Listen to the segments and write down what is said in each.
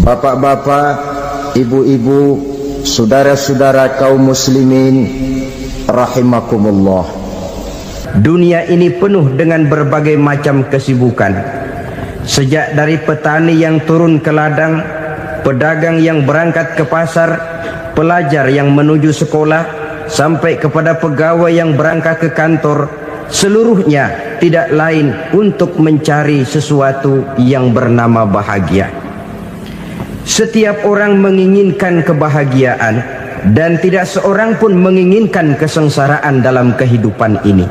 Bapak-bapak, ibu-ibu, saudara-saudara kaum muslimin rahimakumullah. Dunia ini penuh dengan berbagai macam kesibukan. Sejak dari petani yang turun ke ladang, pedagang yang berangkat ke pasar, pelajar yang menuju sekolah, sampai kepada pegawai yang berangkat ke kantor, seluruhnya tidak lain untuk mencari sesuatu yang bernama bahagia. Setiap orang menginginkan kebahagiaan, dan tidak seorang pun menginginkan kesengsaraan dalam kehidupan ini.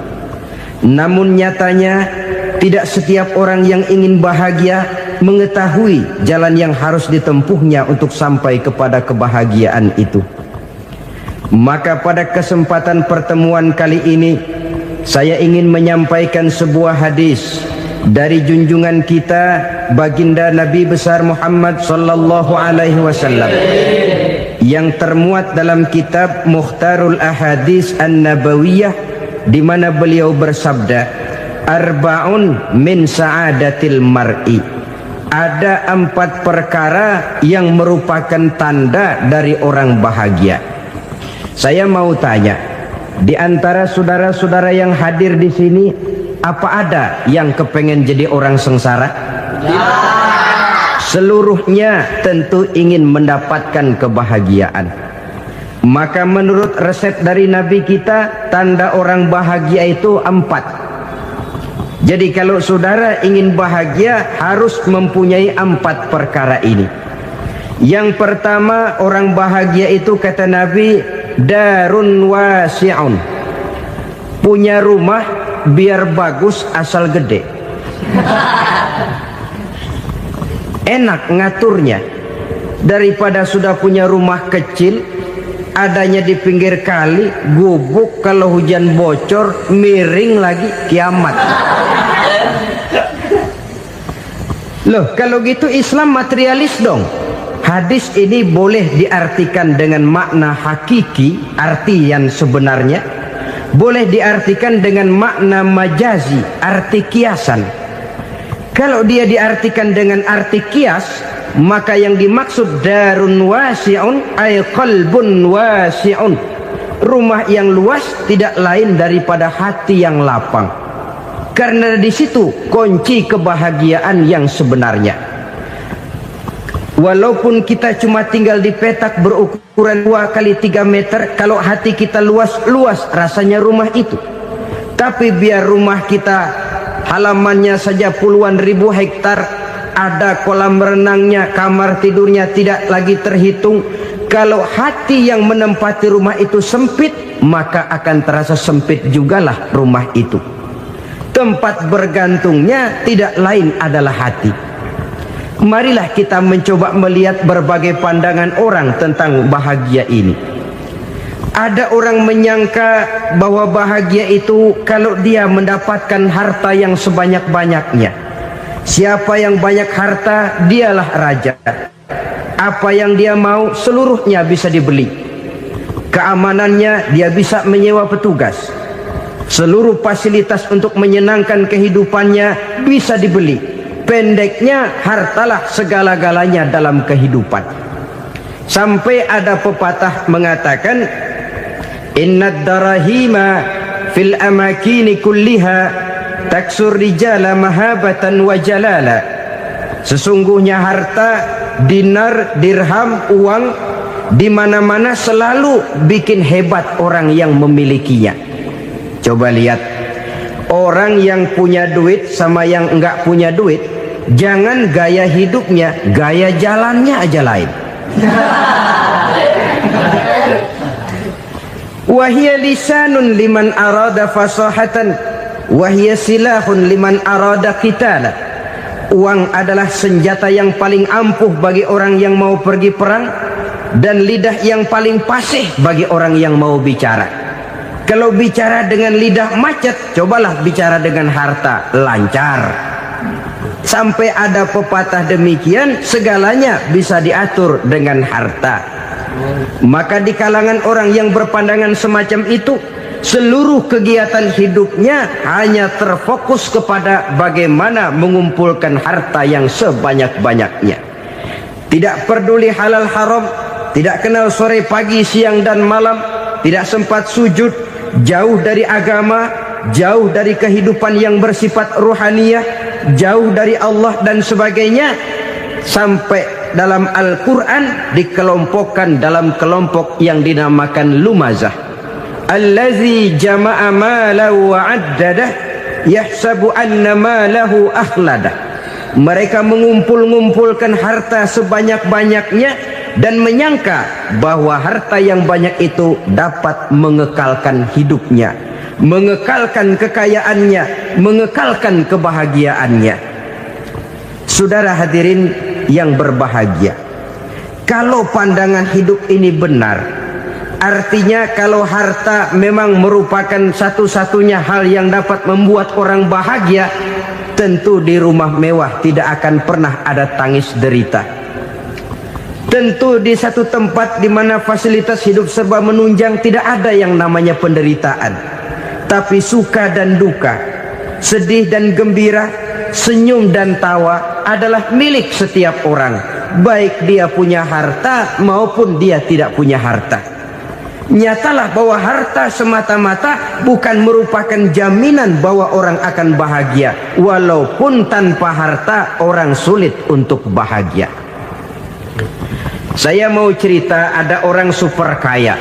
Namun nyatanya tidak setiap orang yang ingin bahagia mengetahui jalan yang harus ditempuhnya untuk sampai kepada kebahagiaan itu. Maka pada kesempatan pertemuan kali ini, saya ingin menyampaikan sebuah hadis dari junjungan kita baginda Nabi besar Muhammad sallallahu alaihi wasallam yang termuat dalam kitab Mukhtarul Ahadits An-Nabawiyah, di mana beliau bersabda, arba'un min sa'adatil mar'i. Ada 4 perkara yang merupakan tanda dari orang bahagia. Saya mau tanya, di antara saudara-saudara yang hadir di sini, apa ada yang kepengen jadi orang sengsara? Ya. Seluruhnya tentu ingin mendapatkan kebahagiaan. Maka menurut resep dari Nabi kita, tanda orang bahagia itu 4. Jadi kalau saudara ingin bahagia, harus mempunyai 4 perkara ini. Yang pertama, orang bahagia itu kata Nabi, darun wasi'un. Punya rumah biar bagus asal gede. Enak ngaturnya, daripada sudah punya rumah kecil, adanya di pinggir kali, gubuk, kalau hujan bocor, miring lagi, kiamat. Loh, kalau gitu Islam materialis dong. Hadis ini boleh diartikan dengan makna hakiki, arti yang sebenarnya. Boleh diartikan dengan makna majazi, arti kiasan. Kalau dia diartikan dengan arti kias, maka yang dimaksud darun wasi'un ay qalbun wasi'un. Rumah yang luas tidak lain daripada hati yang lapang. Karena di situ kunci kebahagiaan yang sebenarnya. Walaupun kita cuma tinggal di petak berukuran 2 kali 3 meter, kalau hati kita luas-luas rasanya rumah itu. Tapi biar rumah kita halamannya saja puluhan ribu hektar, ada kolam renangnya, kamar tidurnya tidak lagi terhitung. Kalau hati yang menempati rumah itu sempit, maka akan terasa sempit jugalah rumah itu. Tempat bergantungnya tidak lain adalah hati. Marilah kita mencoba melihat berbagai pandangan orang tentang bahagia ini. Ada orang menyangka bahwa bahagia itu kalau dia mendapatkan harta yang sebanyak-banyaknya. Siapa yang banyak harta, dialah raja. Apa yang dia mau, seluruhnya bisa dibeli. Keamanannya, dia bisa menyewa petugas. Seluruh fasilitas untuk menyenangkan kehidupannya bisa dibeli. Pendeknya, hartalah segala-galanya dalam kehidupan. Sampai ada pepatah mengatakan, innad darahima fil amakini kulliha taksur rijala mahabatan wa jalala. Sesungguhnya harta, dinar, dirham, uang, di mana-mana selalu bikin hebat orang yang memilikinya. Coba lihat, orang yang punya duit sama yang enggak punya duit, jangan gaya hidupnya, gaya jalannya aja lain. Wahia lisanun liman arada fasahatan, wahia silahun liman arada qitala. Uang adalah senjata yang paling ampuh bagi orang yang mau pergi perang, dan lidah yang paling fasih bagi orang yang mau bicara. Kalau bicara dengan lidah macet, cobalah bicara dengan harta, lancar. Sampai ada pepatah demikian, segalanya bisa diatur dengan harta. Maka di kalangan orang yang berpandangan semacam itu, seluruh kegiatan hidupnya hanya terfokus kepada bagaimana mengumpulkan harta yang sebanyak-banyaknya. tidak peduli halal haram, tidak kenal sore pagi siang dan malam, tidak sempat sujud, jauh dari agama, jauh dari kehidupan yang bersifat ruhaniyah, jauh dari Allah dan sebagainya, sampai dalam Al-Quran dikelompokkan dalam kelompok yang dinamakan lumazah. Allazi jama'a malahu wa 'addadah yahsabu anna malahu akhladah. Mereka mengumpul-ngumpulkan harta sebanyak-banyaknya dan menyangka bahwa harta yang banyak itu dapat mengekalkan hidupnya, mengekalkan kekayaannya, mengekalkan kebahagiaannya. Saudara hadirin yang berbahagia, kalau pandangan hidup ini benar, artinya kalau harta memang merupakan satu-satunya hal yang dapat membuat orang bahagia, tentu di rumah mewah tidak akan pernah ada tangis derita. Tentu di satu tempat di mana fasilitas hidup serba menunjang tidak ada yang namanya penderitaan. Tapi suka dan duka, sedih dan gembira, senyum dan tawa adalah milik setiap orang, baik dia punya harta maupun dia tidak punya harta. Nyatalah bahwa harta semata-mata bukan merupakan jaminan bahwa orang akan bahagia. Walaupun tanpa harta orang sulit untuk bahagia. Saya mau cerita, ada orang super kaya,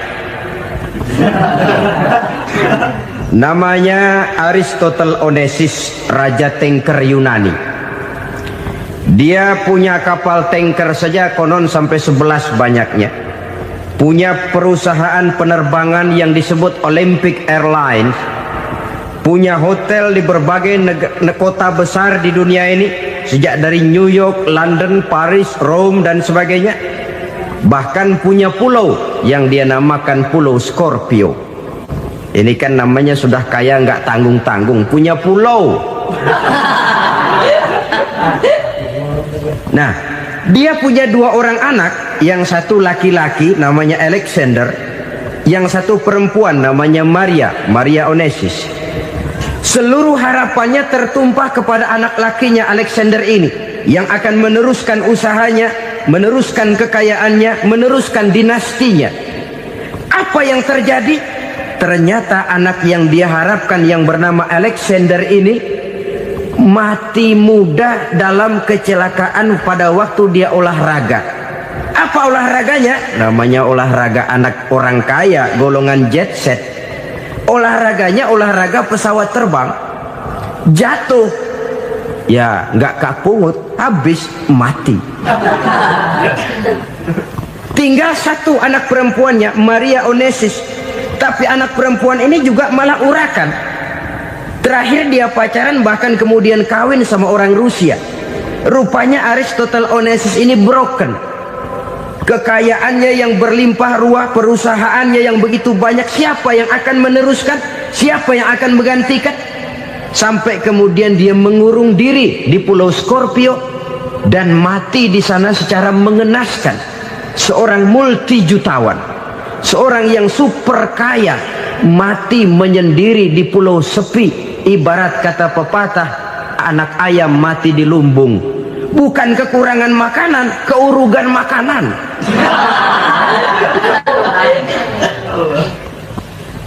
namanya Aristotle Onesimus, raja tanker Yunani. Dia punya kapal tanker saja konon sampai 11 banyaknya. Punya perusahaan penerbangan yang disebut Olympic Airlines. Punya hotel di berbagai kota besar di dunia ini, sejak dari New York, London, Paris, Rome dan sebagainya. Bahkan punya pulau yang dia namakan Pulau Scorpio. Ini kan namanya sudah kaya nggak tanggung-tanggung, punya pulau. Nah, dia punya 2 orang anak, yang satu laki-laki namanya Alexander, yang satu perempuan namanya Maria Onesimus. Seluruh harapannya tertumpah kepada anak lakinya Alexander ini, yang akan meneruskan usahanya, meneruskan kekayaannya, meneruskan dinastinya. Apa yang terjadi? Ternyata anak yang dia harapkan yang bernama Alexander ini mati muda dalam kecelakaan pada waktu dia olahraga. Apa olahraganya? Namanya olahraga anak orang kaya, golongan jet set. Olahraganya olahraga pesawat terbang. Jatuh, ya nggak kapungut, habis mati. Tinggal satu anak perempuannya, Maria Onesimus. Tapi anak perempuan ini juga malah urakan. Terakhir dia pacaran, bahkan kemudian kawin sama orang Rusia. Rupanya Aristotle Onesimus ini broken. Kekayaannya yang berlimpah ruah, perusahaannya yang begitu banyak, siapa yang akan meneruskan? Siapa yang akan menggantikan? Sampai kemudian dia mengurung diri di Pulau Scorpio dan mati di sana secara mengenaskan. Seorang multi jutawan, seorang yang super kaya, mati menyendiri di pulau sepi. Ibarat kata pepatah, anak ayam mati di lumbung. Bukan kekurangan makanan, keurugan makanan.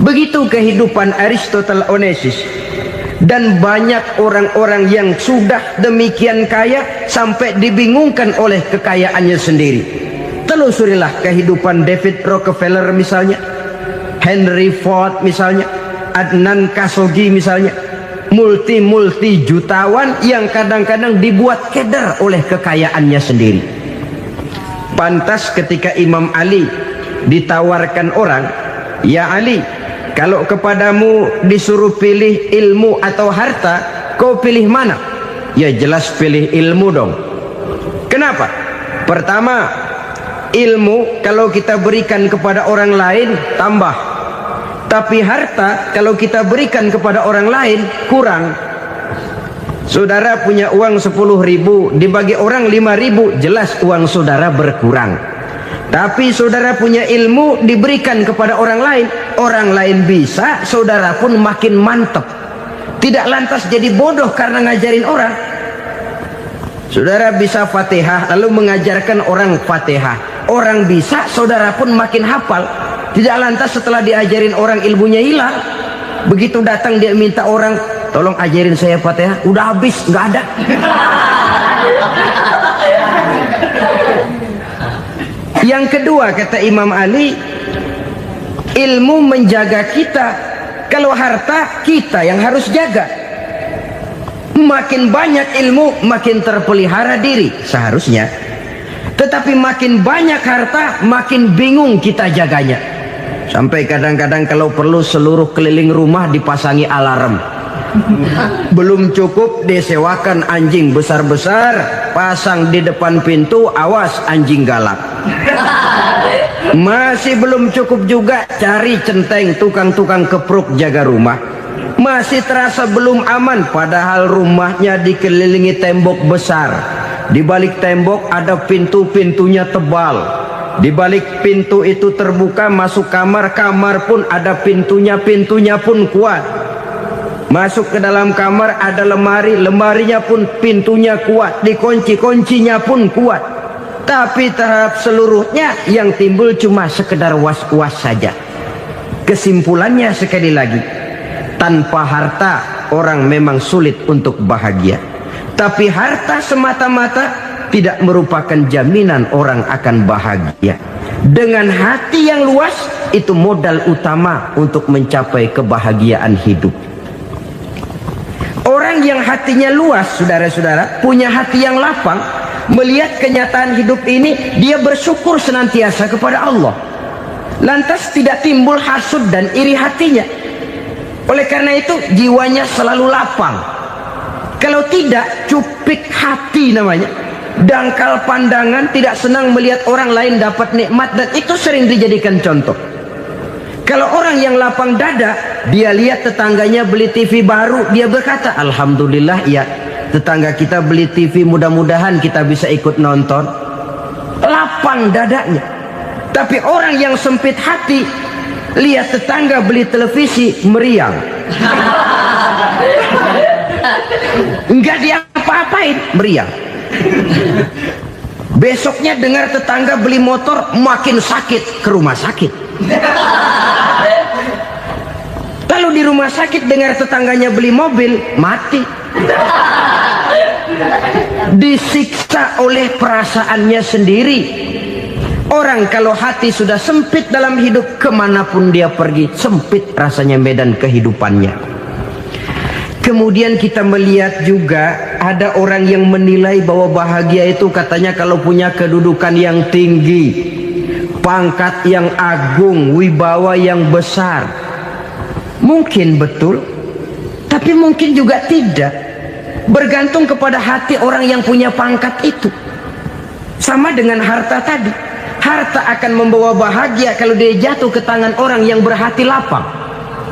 Begitu kehidupan Aristotle Onesimus. Dan banyak orang-orang yang sudah demikian kaya sampai dibingungkan oleh kekayaannya sendiri. Telusurilah kehidupan David Rockefeller misalnya, Henry Ford misalnya, Adnan Khashoggi misalnya. Multi jutawan yang kadang-kadang dibuat keder oleh kekayaannya sendiri. Pantas ketika Imam Ali ditawarkan orang, "Ya Ali, kalau kepadamu disuruh pilih ilmu atau harta, kau pilih mana?" Ya jelas pilih ilmu dong. Kenapa? Pertama, ilmu kalau kita berikan kepada orang lain tambah. Tapi harta kalau kita berikan kepada orang lain kurang. Saudara punya uang 10.000, dibagi orang 5.000, jelas uang saudara berkurang. Tapi saudara punya ilmu, diberikan kepada orang lain bisa, saudara pun makin mantap. Tidak lantas jadi bodoh karena ngajarin orang. Saudara bisa Fatihah lalu mengajarkan orang Fatihah. Orang bisa, saudara pun makin hafal. Tidak lantas setelah diajarin orang ilmunya hilang. Begitu datang dia minta orang, tolong ajarin saya Fatihah. Udah habis, nggak ada. Yang kedua kata Imam Ali, ilmu menjaga kita. Kalau harta, kita yang harus jaga. Makin banyak ilmu, makin terpelihara diri seharusnya. Tetapi makin banyak harta, makin bingung kita jaganya. Sampai kadang-kadang kalau perlu seluruh keliling rumah dipasangi alarm. Belum cukup disewakan anjing besar-besar, pasang di depan pintu, awas anjing galak. Masih belum cukup juga, cari centeng tukang-tukang kepruk jaga rumah. Masih terasa belum aman, padahal rumahnya dikelilingi tembok besar. Di balik tembok ada pintu-pintunya tebal. Di balik pintu itu terbuka masuk kamar, kamar pun ada pintunya, pintunya pun kuat. Masuk ke dalam kamar ada lemari, lemarinya pun pintunya kuat, dikunci, kuncinya pun kuat. Tapi terhadap seluruhnya yang timbul cuma sekedar was-was saja. Kesimpulannya sekali lagi, tanpa harta orang memang sulit untuk bahagia. Tapi harta semata-mata tidak merupakan jaminan orang akan bahagia. Dengan hati yang luas, itu modal utama untuk mencapai kebahagiaan hidup. Orang yang hatinya luas, saudara-saudara, punya hati yang lapang, melihat kenyataan hidup ini, dia bersyukur senantiasa kepada Allah. Lantas tidak timbul hasud dan iri hatinya. Oleh karena itu jiwanya selalu lapang. Kalau tidak, cupik hati namanya, dangkal pandangan, tidak senang melihat orang lain dapat nikmat, dan itu sering dijadikan contoh. Kalau orang yang lapang dada, dia lihat tetangganya beli TV baru, dia berkata, alhamdulillah ya, tetangga kita beli TV, mudah-mudahan kita bisa ikut nonton. Lapang dadanya. Tapi orang yang sempit hati, lihat tetangga beli televisi, meriang. Enggak diapa-apain, meriang. Besoknya dengar tetangga beli motor, makin sakit, ke rumah sakit. Lalu di rumah sakit dengar tetangganya beli mobil, mati. Disiksa oleh perasaannya sendiri. Orang kalau hati sudah sempit dalam hidup, kemanapun dia pergi, sempit rasanya medan kehidupannya. Kemudian kita melihat juga ada orang yang menilai bahwa bahagia itu katanya kalau punya kedudukan yang tinggi, pangkat yang agung, wibawa yang besar. Mungkin betul, tapi mungkin juga tidak. Bergantung kepada hati orang yang punya pangkat itu. Sama dengan harta tadi. Harta akan membawa bahagia kalau dia jatuh ke tangan orang yang berhati lapang.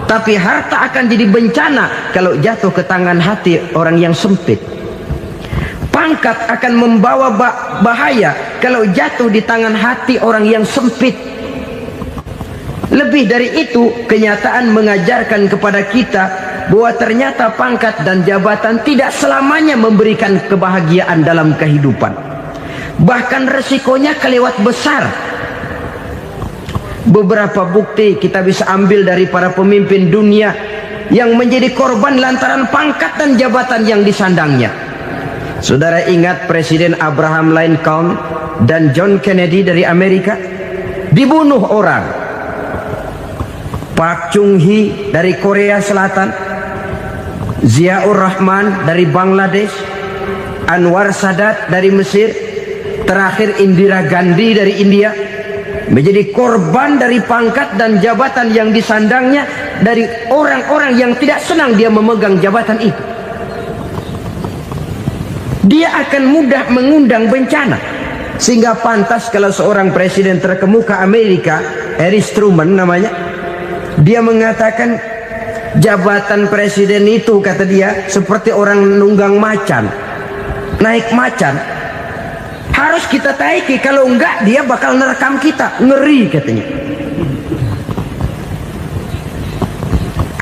Tapi harta akan jadi bencana kalau jatuh ke tangan hati orang yang sempit. Pangkat akan membawa bahaya kalau jatuh di tangan hati orang yang sempit. Lebih dari itu, kenyataan mengajarkan kepada kita bahwa ternyata pangkat dan jabatan tidak selamanya memberikan kebahagiaan dalam kehidupan. Bahkan resikonya kelewat besar. Beberapa bukti kita bisa ambil dari para pemimpin dunia yang menjadi korban lantaran pangkat dan jabatan yang disandangnya. Saudara ingat Presiden Abraham Lincoln dan John Kennedy dari Amerika? Dibunuh orang. Park Chung-hee dari Korea Selatan, Ziaur Rahman dari Bangladesh, Anwar Sadat dari Mesir, terakhir Indira Gandhi dari India, menjadi korban dari pangkat dan jabatan yang disandangnya dari orang-orang yang tidak senang dia memegang jabatan itu. Dia akan mudah mengundang bencana. Sehingga pantas kalau seorang presiden terkemuka Amerika, Harry Truman namanya, dia mengatakan jabatan presiden itu, kata dia, seperti orang nunggang macan, naik macan. Harus kita taiki, kalau enggak dia bakal nerekam kita, ngeri katanya.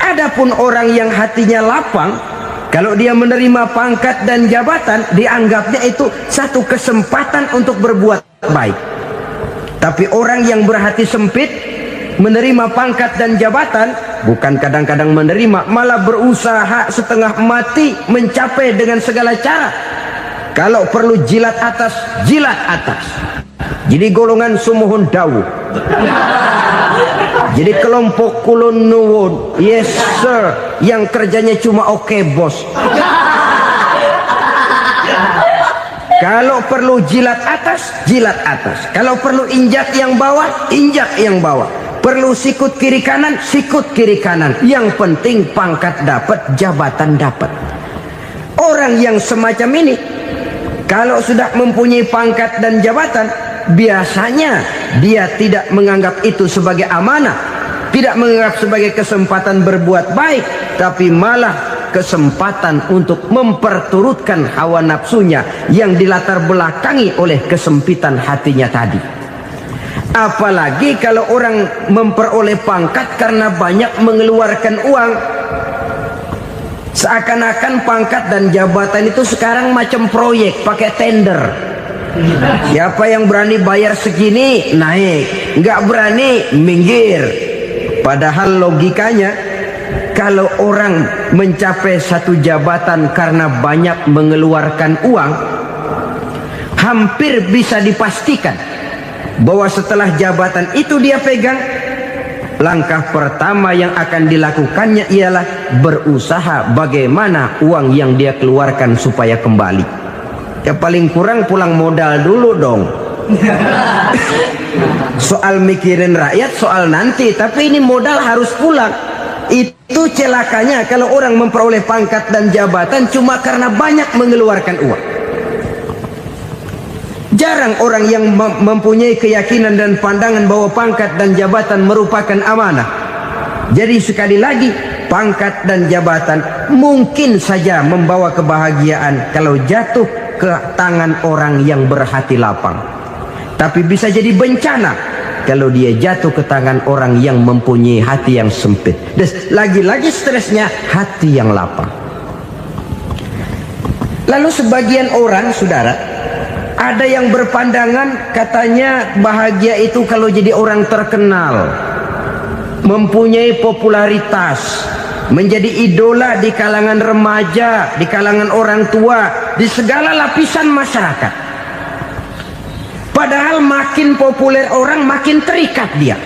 Adapun orang yang hatinya lapang, Kalau dia menerima pangkat dan jabatan, dianggapnya itu satu kesempatan untuk berbuat baik. Tapi orang yang berhati sempit, menerima pangkat dan jabatan, bukan kadang-kadang menerima, malah berusaha setengah mati mencapai dengan segala cara. Kalau perlu jilat atas, jilat atas. Jadi golongan sumuhun dawuh. Jadi kelompok kulon nuwun, yes sir, yang kerjanya cuma oke bos. Kalau perlu jilat atas, jilat atas. Kalau perlu injak yang bawah, injak yang bawah. Perlu sikut kiri kanan, sikut kiri kanan. Yang penting pangkat dapat, jabatan dapat. Orang yang semacam ini, kalau sudah mempunyai pangkat dan jabatan, biasanya dia tidak menganggap itu sebagai amanah, tidak menganggap sebagai kesempatan berbuat baik, tapi malah kesempatan untuk memperturutkan hawa nafsunya yang dilatar belakangi oleh kesempitan hatinya tadi. Apalagi kalau orang memperoleh pangkat karena banyak mengeluarkan uang. Seakan-akan pangkat dan jabatan itu sekarang macam proyek, pakai tender. Siapa yang berani bayar segini naik, nggak berani minggir. Padahal logikanya, kalau orang mencapai satu jabatan karena banyak mengeluarkan uang, hampir bisa dipastikan bahwa setelah jabatan itu dia pegang, langkah pertama yang akan dilakukannya ialah berusaha bagaimana uang yang dia keluarkan supaya kembali. Ya paling kurang pulang modal dulu dong. Soal mikirin rakyat soal nanti, tapi ini modal harus pulang. Itu celakanya kalau orang memperoleh pangkat dan jabatan cuma karena banyak mengeluarkan uang. Jarang orang yang mempunyai keyakinan dan pandangan bahwa pangkat dan jabatan merupakan amanah. Jadi sekali lagi, pangkat dan jabatan mungkin saja membawa kebahagiaan kalau jatuh ke tangan orang yang berhati lapang. Tapi bisa jadi bencana kalau dia jatuh ke tangan orang yang mempunyai hati yang sempit. Dan lagi-lagi stresnya hati yang lapang. Lalu sebagian orang, saudara, ada yang berpandangan katanya bahagia itu kalau jadi orang terkenal, mempunyai popularitas, menjadi idola di kalangan remaja, di kalangan orang tua, di segala lapisan masyarakat. Padahal makin populer orang, makin terikat dia.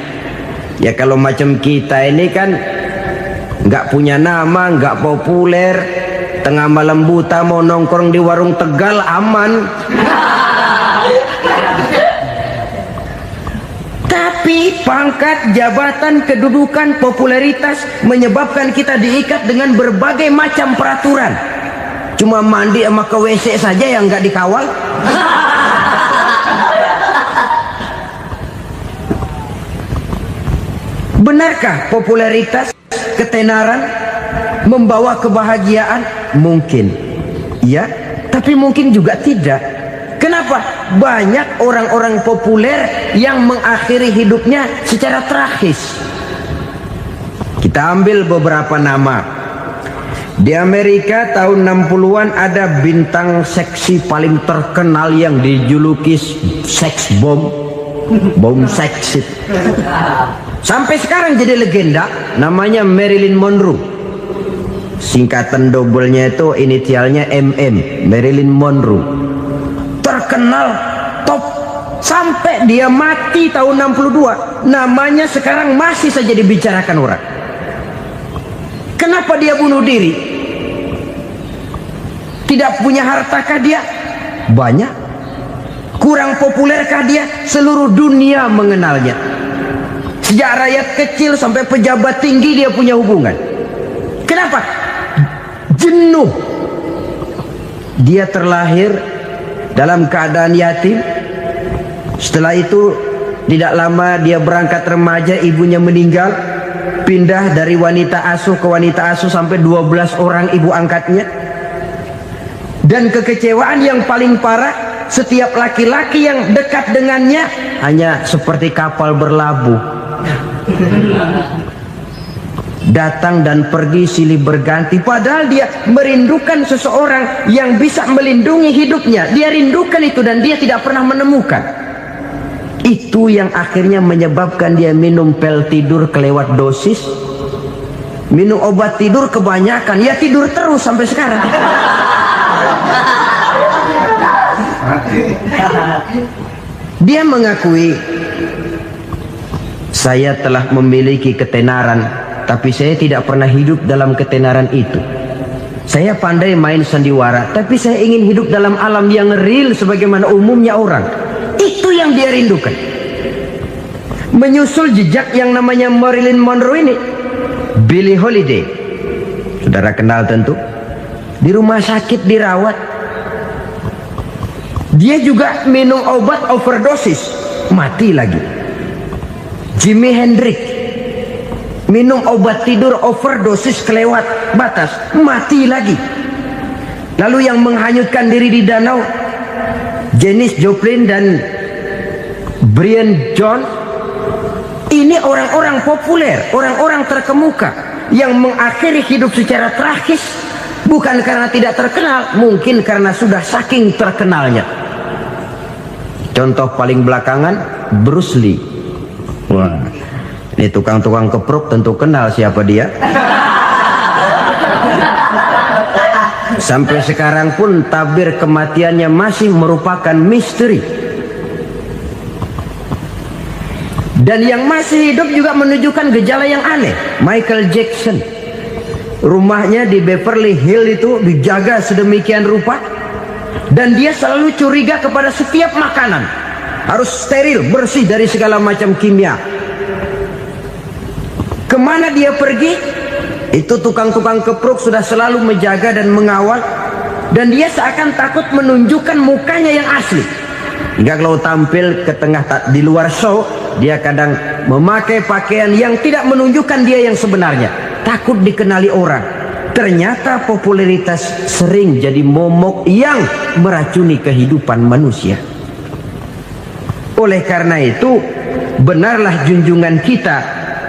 Ya kalau macam kita ini kan nggak punya nama, nggak populer, tengah malam buta mau nongkrong di warung Tegal aman. Tapi pangkat, jabatan, kedudukan, popularitas menyebabkan kita diikat dengan berbagai macam peraturan. Cuma mandi sama ke WC saja yang nggak dikawal. Benarkah popularitas, ketenaran membawa kebahagiaan? Mungkin, ya, tapi mungkin juga tidak. Kenapa? Banyak orang-orang populer yang mengakhiri hidupnya secara tragis. Kita ambil beberapa nama. Di Amerika tahun 60-an ada bintang seksi paling terkenal yang dijuluki sex bomb, bom seksi. Sampai sekarang jadi legenda, namanya Marilyn Monroe. Singkatan dobelnya itu inisialnya MM, Marilyn Monroe. Terkenal top sampai dia mati tahun 62, namanya sekarang masih saja dibicarakan orang. Kenapa dia bunuh diri? Tidak punya hartakah dia? Banyak. Kurang populerkah dia? Seluruh dunia mengenalnya. Sejak rakyat kecil sampai pejabat tinggi dia punya hubungan. Kenapa? Jenuh. Dia terlahir dalam keadaan yatim. Setelah itu tidak lama dia berangkat remaja, ibunya meninggal, pindah dari wanita asuh ke wanita asuh sampai 12 orang ibu angkatnya. Dan kekecewaan yang paling parah, setiap laki-laki yang dekat dengannya hanya seperti kapal berlabuh. datang dan pergi silih berganti, padahal dia merindukan seseorang yang bisa melindungi hidupnya. Dia rindukan itu dan dia tidak pernah menemukan. Itu yang akhirnya menyebabkan dia minum pil tidur kelewat dosis, minum obat tidur kebanyakan, ya tidur terus sampai sekarang. Dia mengakui, saya telah memiliki ketenaran, tapi saya tidak pernah hidup dalam ketenaran itu. Saya pandai main sandiwara, tapi saya ingin hidup dalam alam yang real sebagaimana umumnya orang. Itu yang dia rindukan. Menyusul jejak yang namanya Marilyn Monroe ini, Billie Holiday, saudara kenal tentu. Di rumah sakit dirawat. Dia juga minum obat overdosis, mati lagi. Jimi Hendrix minum obat tidur overdosis kelewat batas, mati lagi. Lalu yang menghanyutkan diri di danau, Janis Joplin dan Brian Jones. Ini orang-orang populer, orang-orang terkemuka yang mengakhiri hidup secara tragis, bukan karena tidak terkenal, mungkin karena sudah saking terkenalnya. Contoh paling belakangan, Bruce Lee. Wah, ini tukang-tukang kepruk tentu kenal siapa dia. Sampai sekarang pun tabir kematiannya masih merupakan misteri. Dan yang masih hidup juga menunjukkan gejala yang aneh. Michael Jackson, rumahnya di Beverly Hills itu dijaga sedemikian rupa, dan dia selalu curiga kepada setiap makanan harus steril, bersih dari segala macam kimia. Kemana dia pergi, itu tukang-tukang kepruk sudah selalu menjaga dan mengawal, dan dia seakan takut menunjukkan mukanya yang asli. Hingga kalau tampil ke tengah di luar show, dia kadang memakai pakaian yang tidak menunjukkan dia yang sebenarnya, takut dikenali orang. Ternyata popularitas sering jadi momok yang meracuni kehidupan manusia. Oleh karena itu, benarlah junjungan kita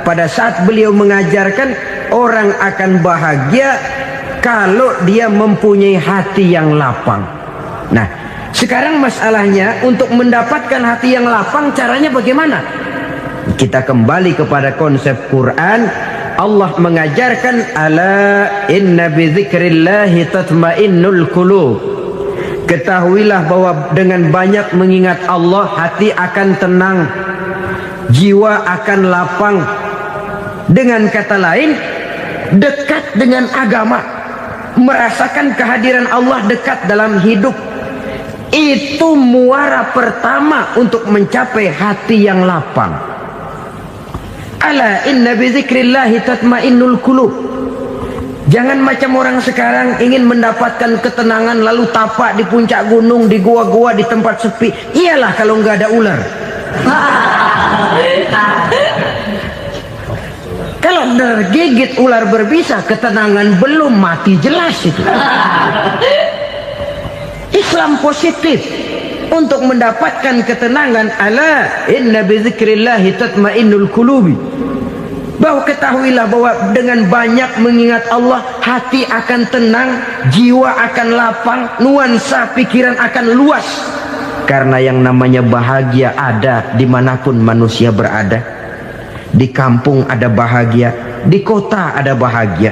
pada saat beliau mengajarkan orang akan bahagia kalau dia mempunyai hati yang lapang. Nah, sekarang masalahnya untuk mendapatkan hati yang lapang, caranya bagaimana? Kita kembali kepada konsep Quran. Allah mengajarkan, ala inna bidzikrillahi tatmainnul qulub. Ketahuilah bahwa dengan banyak mengingat Allah, hati akan tenang, jiwa akan lapang. Dengan kata lain, dekat dengan agama, merasakan kehadiran Allah dekat dalam hidup. Itu muara pertama untuk mencapai hati yang lapang. Ala inna bizikrillahi tatmainnul qulub. Jangan macam orang sekarang ingin mendapatkan ketenangan lalu tapak di puncak gunung, di gua-gua, di tempat sepi. Iyalah kalau nggak ada ular. Kalau tergigit ular berbisa, ketenangan belum, mati jelas itu. Islam positif untuk mendapatkan ketenangan. Ala inna bizikrillahi tatmainnul qulubi. Bahwa ketahuilah bahwa dengan banyak mengingat Allah, hati akan tenang, jiwa akan lapang, nuansa pikiran akan luas. Karena yang namanya bahagia ada dimanapun manusia berada. Di kampung ada bahagia, di kota ada bahagia,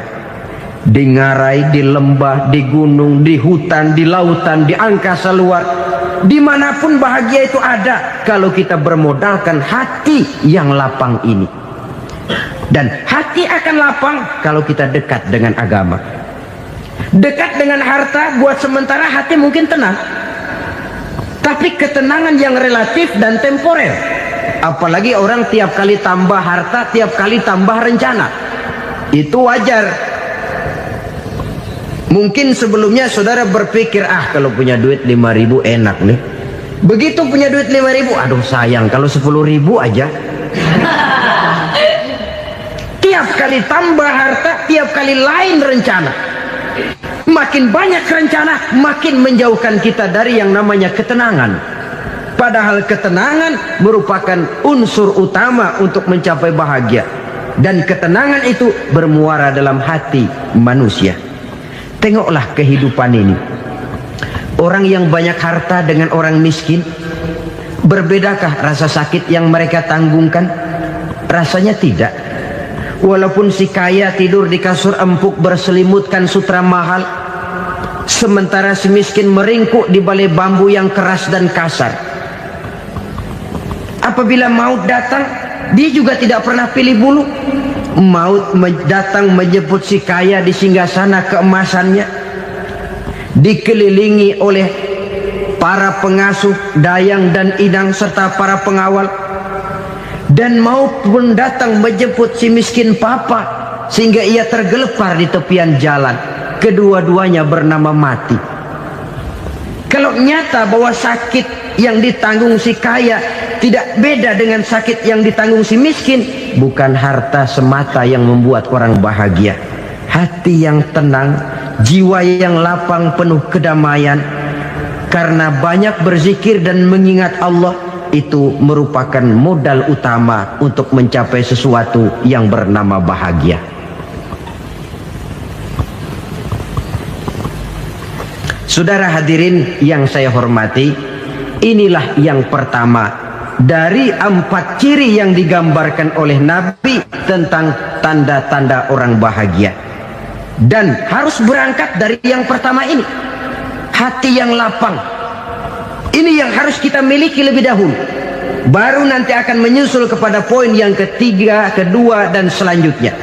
di ngarai, di lembah, di gunung, di hutan, di lautan, di angkasa luar, dimanapun bahagia itu ada kalau kita bermodalkan hati yang lapang ini. Dan hati akan lapang kalau kita dekat dengan agama. Dekat dengan harta buat sementara hati mungkin tenang, tapi ketenangan yang relatif dan temporer. Apalagi orang tiap kali tambah harta, tiap kali tambah rencana. Itu wajar. Mungkin sebelumnya saudara berpikir, kalau punya duit 5.000 enak nih. Begitu punya duit 5.000, aduh sayang kalau 10.000 aja. Tiap kali tambah harta, tiap kali lain rencana. Makin banyak rencana, makin menjauhkan kita dari yang namanya ketenangan. Padahal ketenangan merupakan unsur utama untuk mencapai bahagia. dan ketenangan itu bermuara dalam hati manusia. Tengoklah kehidupan ini. Orang yang banyak harta dengan orang miskin, berbedakah rasa sakit yang mereka tanggungkan? Rasanya tidak. Walaupun si kaya tidur di kasur empuk berselimutkan sutra mahal, sementara si miskin meringkuk di balai bambu yang keras dan kasar. Apabila maut datang, dia juga tidak pernah pilih bulu. Maut datang menjemput si kaya di singgasana keemasannya, dikelilingi oleh para pengasuh, dayang dan inang serta para pengawal. Dan maut pun datang menjemput si miskin papa, sehingga ia tergelepar di tepian jalan. Kedua-duanya bernama mati. Kalau nyata bahwa sakit yang ditanggung si kaya tidak beda dengan sakit yang ditanggung si miskin, bukan harta semata yang membuat orang bahagia. Hati yang tenang, jiwa yang lapang penuh kedamaian karena banyak berzikir dan mengingat Allah, itu merupakan modal utama untuk mencapai sesuatu yang bernama bahagia. Saudara hadirin yang saya hormati, inilah yang pertama dari 4 ciri yang digambarkan oleh Nabi tentang tanda-tanda orang bahagia. Dan harus berangkat dari yang pertama ini, hati yang lapang. Ini yang harus kita miliki lebih dahulu. Baru nanti akan menyusul kepada poin yang ketiga, kedua, dan selanjutnya.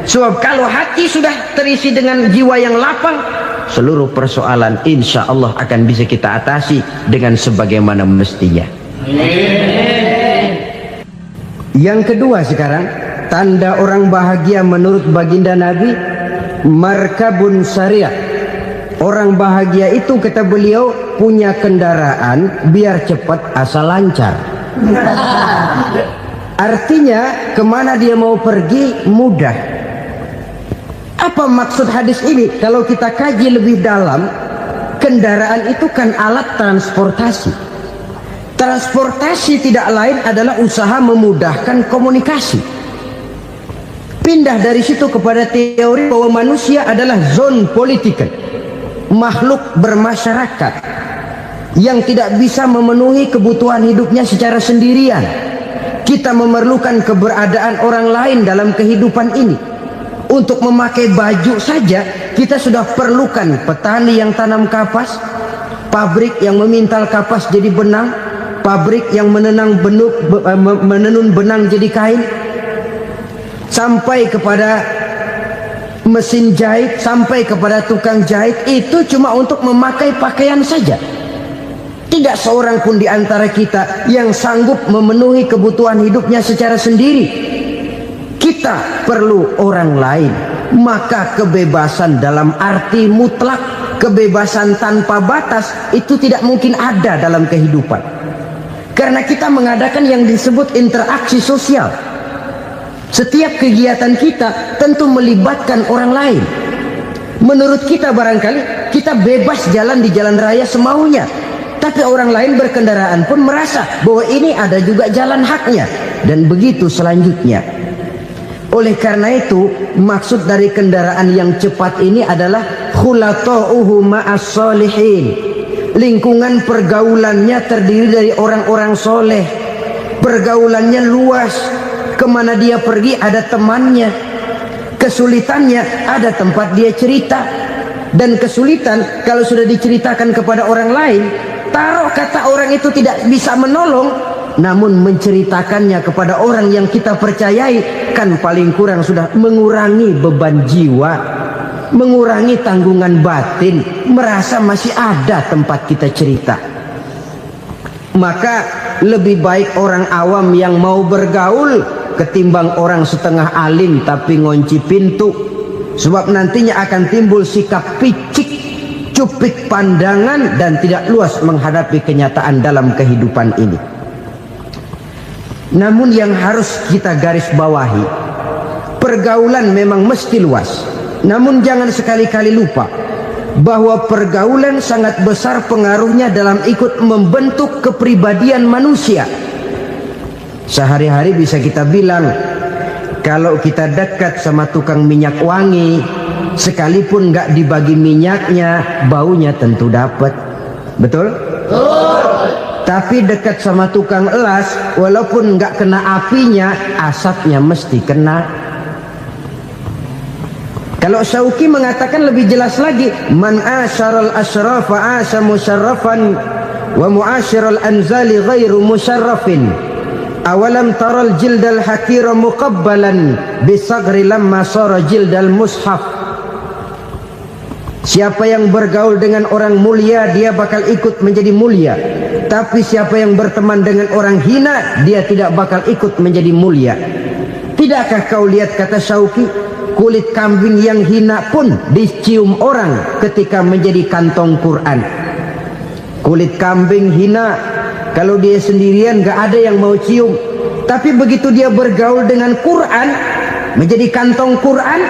Sebab kalau hati sudah terisi dengan jiwa yang lapang, seluruh persoalan insya Allah akan bisa kita atasi dengan sebagaimana mestinya. Yang kedua sekarang, tanda orang bahagia menurut baginda Nabi, markabun syariah. Orang bahagia itu, kata beliau, punya kendaraan biar cepat asal lancar. Artinya kemana dia mau pergi mudah. Apa maksud hadis ini? Kalau kita kaji lebih dalam, kendaraan itu kan alat transportasi. Transportasi tidak lain adalah usaha memudahkan komunikasi. Pindah dari situ kepada teori bahwa manusia adalah zon political, makhluk bermasyarakat yang tidak bisa memenuhi kebutuhan hidupnya secara sendirian. Kita memerlukan keberadaan orang lain dalam kehidupan ini. Untuk memakai baju saja kita sudah perlukan petani yang tanam kapas, pabrik yang memintal kapas jadi benang, pabrik yang menenun benang jadi kain, sampai kepada mesin jahit, sampai kepada tukang jahit. Itu cuma untuk memakai pakaian saja. Tidak seorang pun di antara kita yang sanggup memenuhi kebutuhan hidupnya secara sendiri. Kita perlu orang lain. Maka kebebasan dalam arti mutlak, kebebasan tanpa batas, itu tidak mungkin ada dalam kehidupan. Karena kita mengadakan yang disebut interaksi sosial. Setiap kegiatan kita tentu melibatkan orang lain. Menurut kita barangkali kita bebas jalan di jalan raya semaunya, tapi orang lain berkendaraan pun merasa bahwa ini ada juga jalan haknya, dan begitu selanjutnya. Oleh karena itu, maksud dari kendaraan yang cepat ini adalah khulata'uhu ma'as solihin. Lingkungan pergaulannya terdiri dari orang-orang soleh. Pergaulannya luas. Kemana dia pergi ada temannya. Kesulitannya ada tempat dia cerita. Dan kesulitan kalau sudah diceritakan kepada orang lain, taruh kata orang itu tidak bisa menolong, namun menceritakannya kepada orang yang kita percayai, kan paling kurang sudah mengurangi beban jiwa, mengurangi tanggungan batin, merasa masih ada tempat kita cerita. Maka lebih baik orang awam yang mau bergaul ketimbang orang setengah alim tapi ngunci pintu. Sebab nantinya akan timbul sikap picik, cupik pandangan, dan tidak luas menghadapi kenyataan dalam kehidupan ini. Namun yang harus kita garis bawahi, pergaulan memang mesti luas. Namun jangan sekali-kali lupa bahwa pergaulan sangat besar pengaruhnya dalam ikut membentuk kepribadian manusia. Sehari-hari bisa kita bilang kalau kita dekat sama tukang minyak wangi, sekalipun nggak dibagi minyaknya, baunya tentu dapat. Betul? Tapi dekat sama tukang elas, walaupun nggak kena apinya, asapnya mesti kena. Kalau Syauqi mengatakan lebih jelas lagi, man asyaral asyrafa asa musyarrafan wa muasyiral anzali ghairu musyarrafin. Awalam taral jildal hakira muqabbalan bisagri lamma sara jildal mushaf. Siapa yang bergaul dengan orang mulia, dia bakal ikut menjadi mulia. Tapi siapa yang berteman dengan orang hina, dia tidak bakal ikut menjadi mulia. Tidakkah kau lihat, kata Syauqi, kulit kambing yang hina pun dicium orang ketika menjadi kantong Quran. Kulit kambing hina, kalau dia sendirian gak ada yang mau cium. Tapi begitu dia bergaul dengan Quran, menjadi kantong Quran,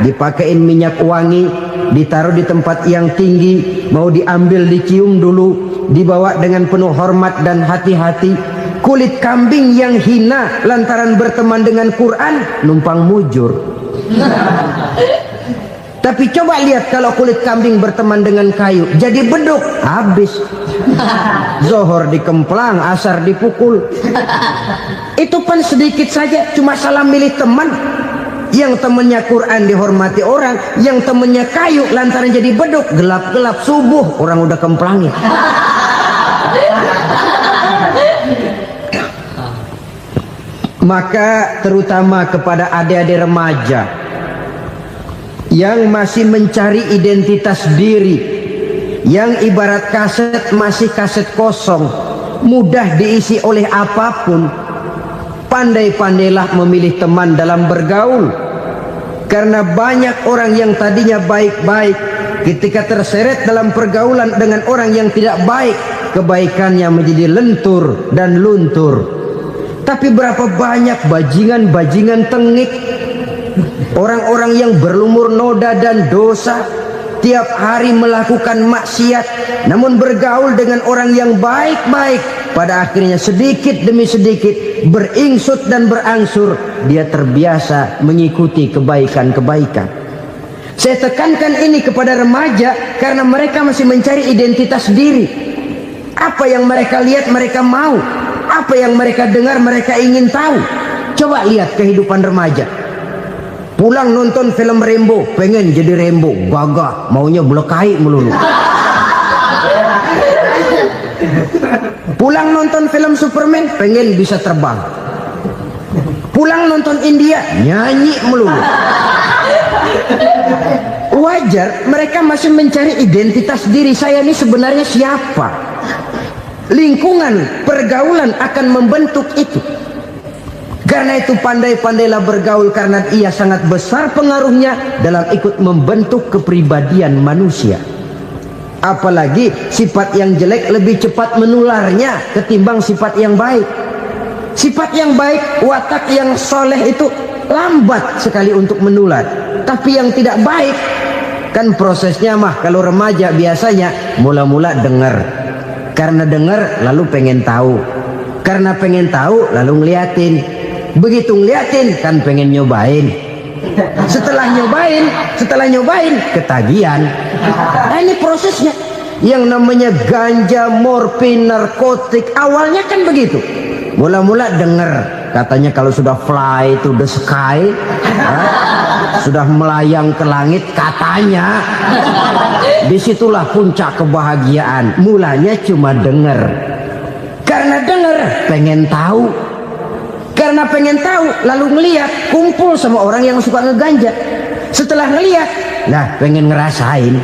dipakein minyak wangi, ditaruh di tempat yang tinggi, mau diambil dicium dulu, dibawa dengan penuh hormat dan hati-hati. Kulit kambing yang hina lantaran berteman dengan Quran, numpang mujur. Tapi coba lihat kalau kulit kambing berteman dengan kayu, jadi beduk, habis. Zohor dikemplang, asar dipukul. Itu pun sedikit saja, cuma salah milih teman. Yang temannya Quran dihormati orang, yang temannya kayu lantaran jadi beduk, gelap-gelap subuh orang udah kemplangin. Maka terutama kepada adik-adik remaja yang masih mencari identitas diri, yang ibarat kaset masih kaset kosong, mudah diisi oleh apapun, pandai-pandailah memilih teman dalam bergaul. Karena banyak orang yang tadinya baik-baik, ketika terseret dalam pergaulan dengan orang yang tidak baik, kebaikannya menjadi lentur dan luntur. Tapi berapa banyak bajingan-bajingan tengik, orang-orang yang berlumur noda dan dosa, tiap hari melakukan maksiat, namun bergaul dengan orang yang baik-baik, pada akhirnya sedikit demi sedikit beringsut dan berangsur dia terbiasa mengikuti kebaikan-kebaikan. Saya tekankan ini kepada remaja karena mereka masih mencari identitas diri. Apa yang mereka lihat mereka mau, apa yang mereka dengar mereka ingin tahu. Coba lihat kehidupan remaja. Pulang nonton film Rambo, pengen jadi Rambo, gagah, maunya belekai melulu. Pulang nonton film Superman, pengen bisa terbang. Pulang nonton India, nyanyi melulu. Wajar, mereka masih mencari identitas diri. Saya ini sebenarnya siapa? Lingkungan, pergaulan akan membentuk itu. Karena itu pandai-pandailah bergaul, karena ia sangat besar pengaruhnya dalam ikut membentuk kepribadian manusia. Apalagi sifat yang jelek lebih cepat menularnya ketimbang sifat yang baik. Sifat yang baik, watak yang soleh itu lambat sekali untuk menular. Tapi yang tidak baik, kan prosesnya mah kalau remaja biasanya mula-mula dengar. Karena dengar lalu pengen tahu. Karena pengen tahu lalu ngeliatin. Begitu ngeliatin kan pengen nyobain. Setelah nyobain ketagihan. Nah, ini prosesnya. Yang namanya ganja, morfin, narkotik, awalnya kan begitu. Mula-mula dengar, katanya kalau sudah fly to the sky, sudah melayang ke langit, katanya disitulah puncak kebahagiaan. Mulanya cuma dengar. Karena dengar pengen tahu. Karena pengen tahu lalu ngeliat, kumpul sama orang yang suka ngeganja. Setelah ngeliat, nah pengen ngerasain.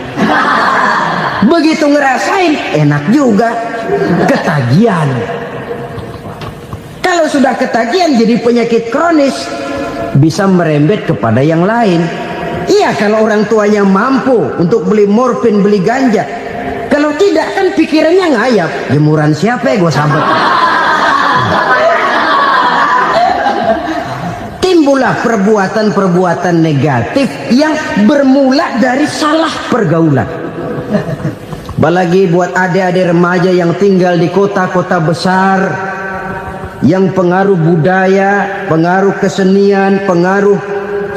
Begitu ngerasain enak juga, ketagihan. Kalau sudah ketagihan jadi penyakit kronis, bisa merembet kepada yang lain. Iya, kalau orang tuanya mampu untuk beli morfin, beli ganja. Kalau tidak kan pikirannya ngayap, jemuran siapa ya gue sabet. Timbullah perbuatan-perbuatan negatif yang bermula dari salah pergaulan. Apalagi buat adik-adik remaja yang tinggal di kota-kota besar, yang pengaruh budaya, pengaruh kesenian, pengaruh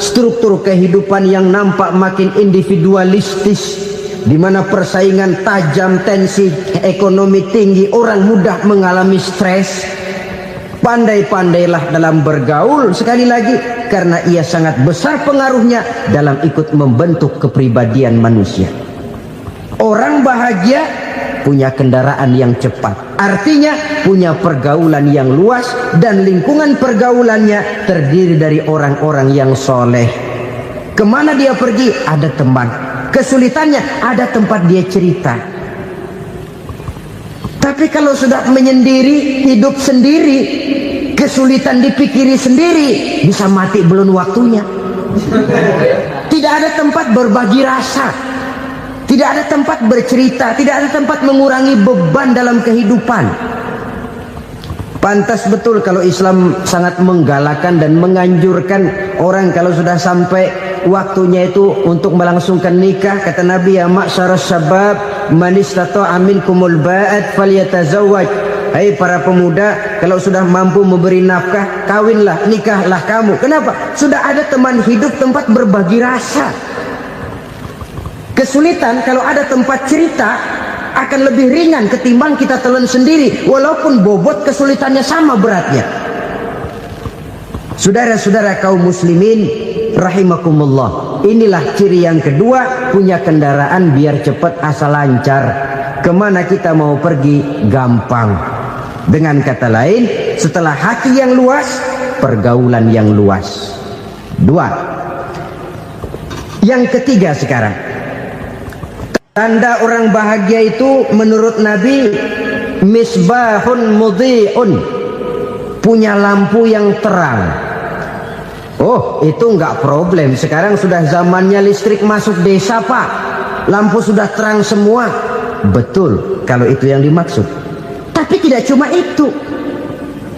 struktur kehidupan yang nampak makin individualistis, di mana persaingan tajam, tensi ekonomi tinggi, orang mudah mengalami stres. Pandai-pandailah dalam bergaul, sekali lagi, karena ia sangat besar pengaruhnya dalam ikut membentuk kepribadian manusia. Orang bahagia punya kendaraan yang cepat, artinya punya pergaulan yang luas, dan lingkungan pergaulannya terdiri dari orang-orang yang soleh. Kemana dia pergi, ada teman. Kesulitannya, ada tempat dia cerita. Tapi kalau sudah menyendiri, hidup sendiri, kesulitan dipikiri sendiri, bisa mati belum waktunya. Tidak ada tempat berbagi rasa, tidak ada tempat bercerita, tidak ada tempat mengurangi beban dalam kehidupan. Pantas betul kalau Islam sangat menggalakkan dan menganjurkan orang kalau sudah sampai waktunya itu untuk melangsungkan nikah. Kata Nabi, ya ma'syaras syabab man istata'a minkumul ba'at falyatazawwaj. Hai para pemuda, kalau sudah mampu memberi nafkah, kawinlah, nikahlah kamu. Kenapa? Sudah ada teman hidup, tempat berbagi rasa. Kesulitan kalau ada tempat cerita akan lebih ringan ketimbang kita telan sendiri, walaupun bobot kesulitannya sama beratnya. Saudara-saudara kaum muslimin rahimakumullah, inilah ciri yang kedua, punya kendaraan biar cepat asal lancar. Kemana kita mau pergi gampang. Dengan kata lain, setelah hati yang luas, pergaulan yang luas. Dua. Yang ketiga sekarang, tanda orang bahagia itu menurut Nabi, misbahun mudhi'un, punya lampu yang terang. Oh, itu enggak problem. Sekarang sudah zamannya listrik masuk desa, Pak. Lampu sudah terang semua. Betul, kalau itu yang dimaksud. Tapi tidak cuma itu.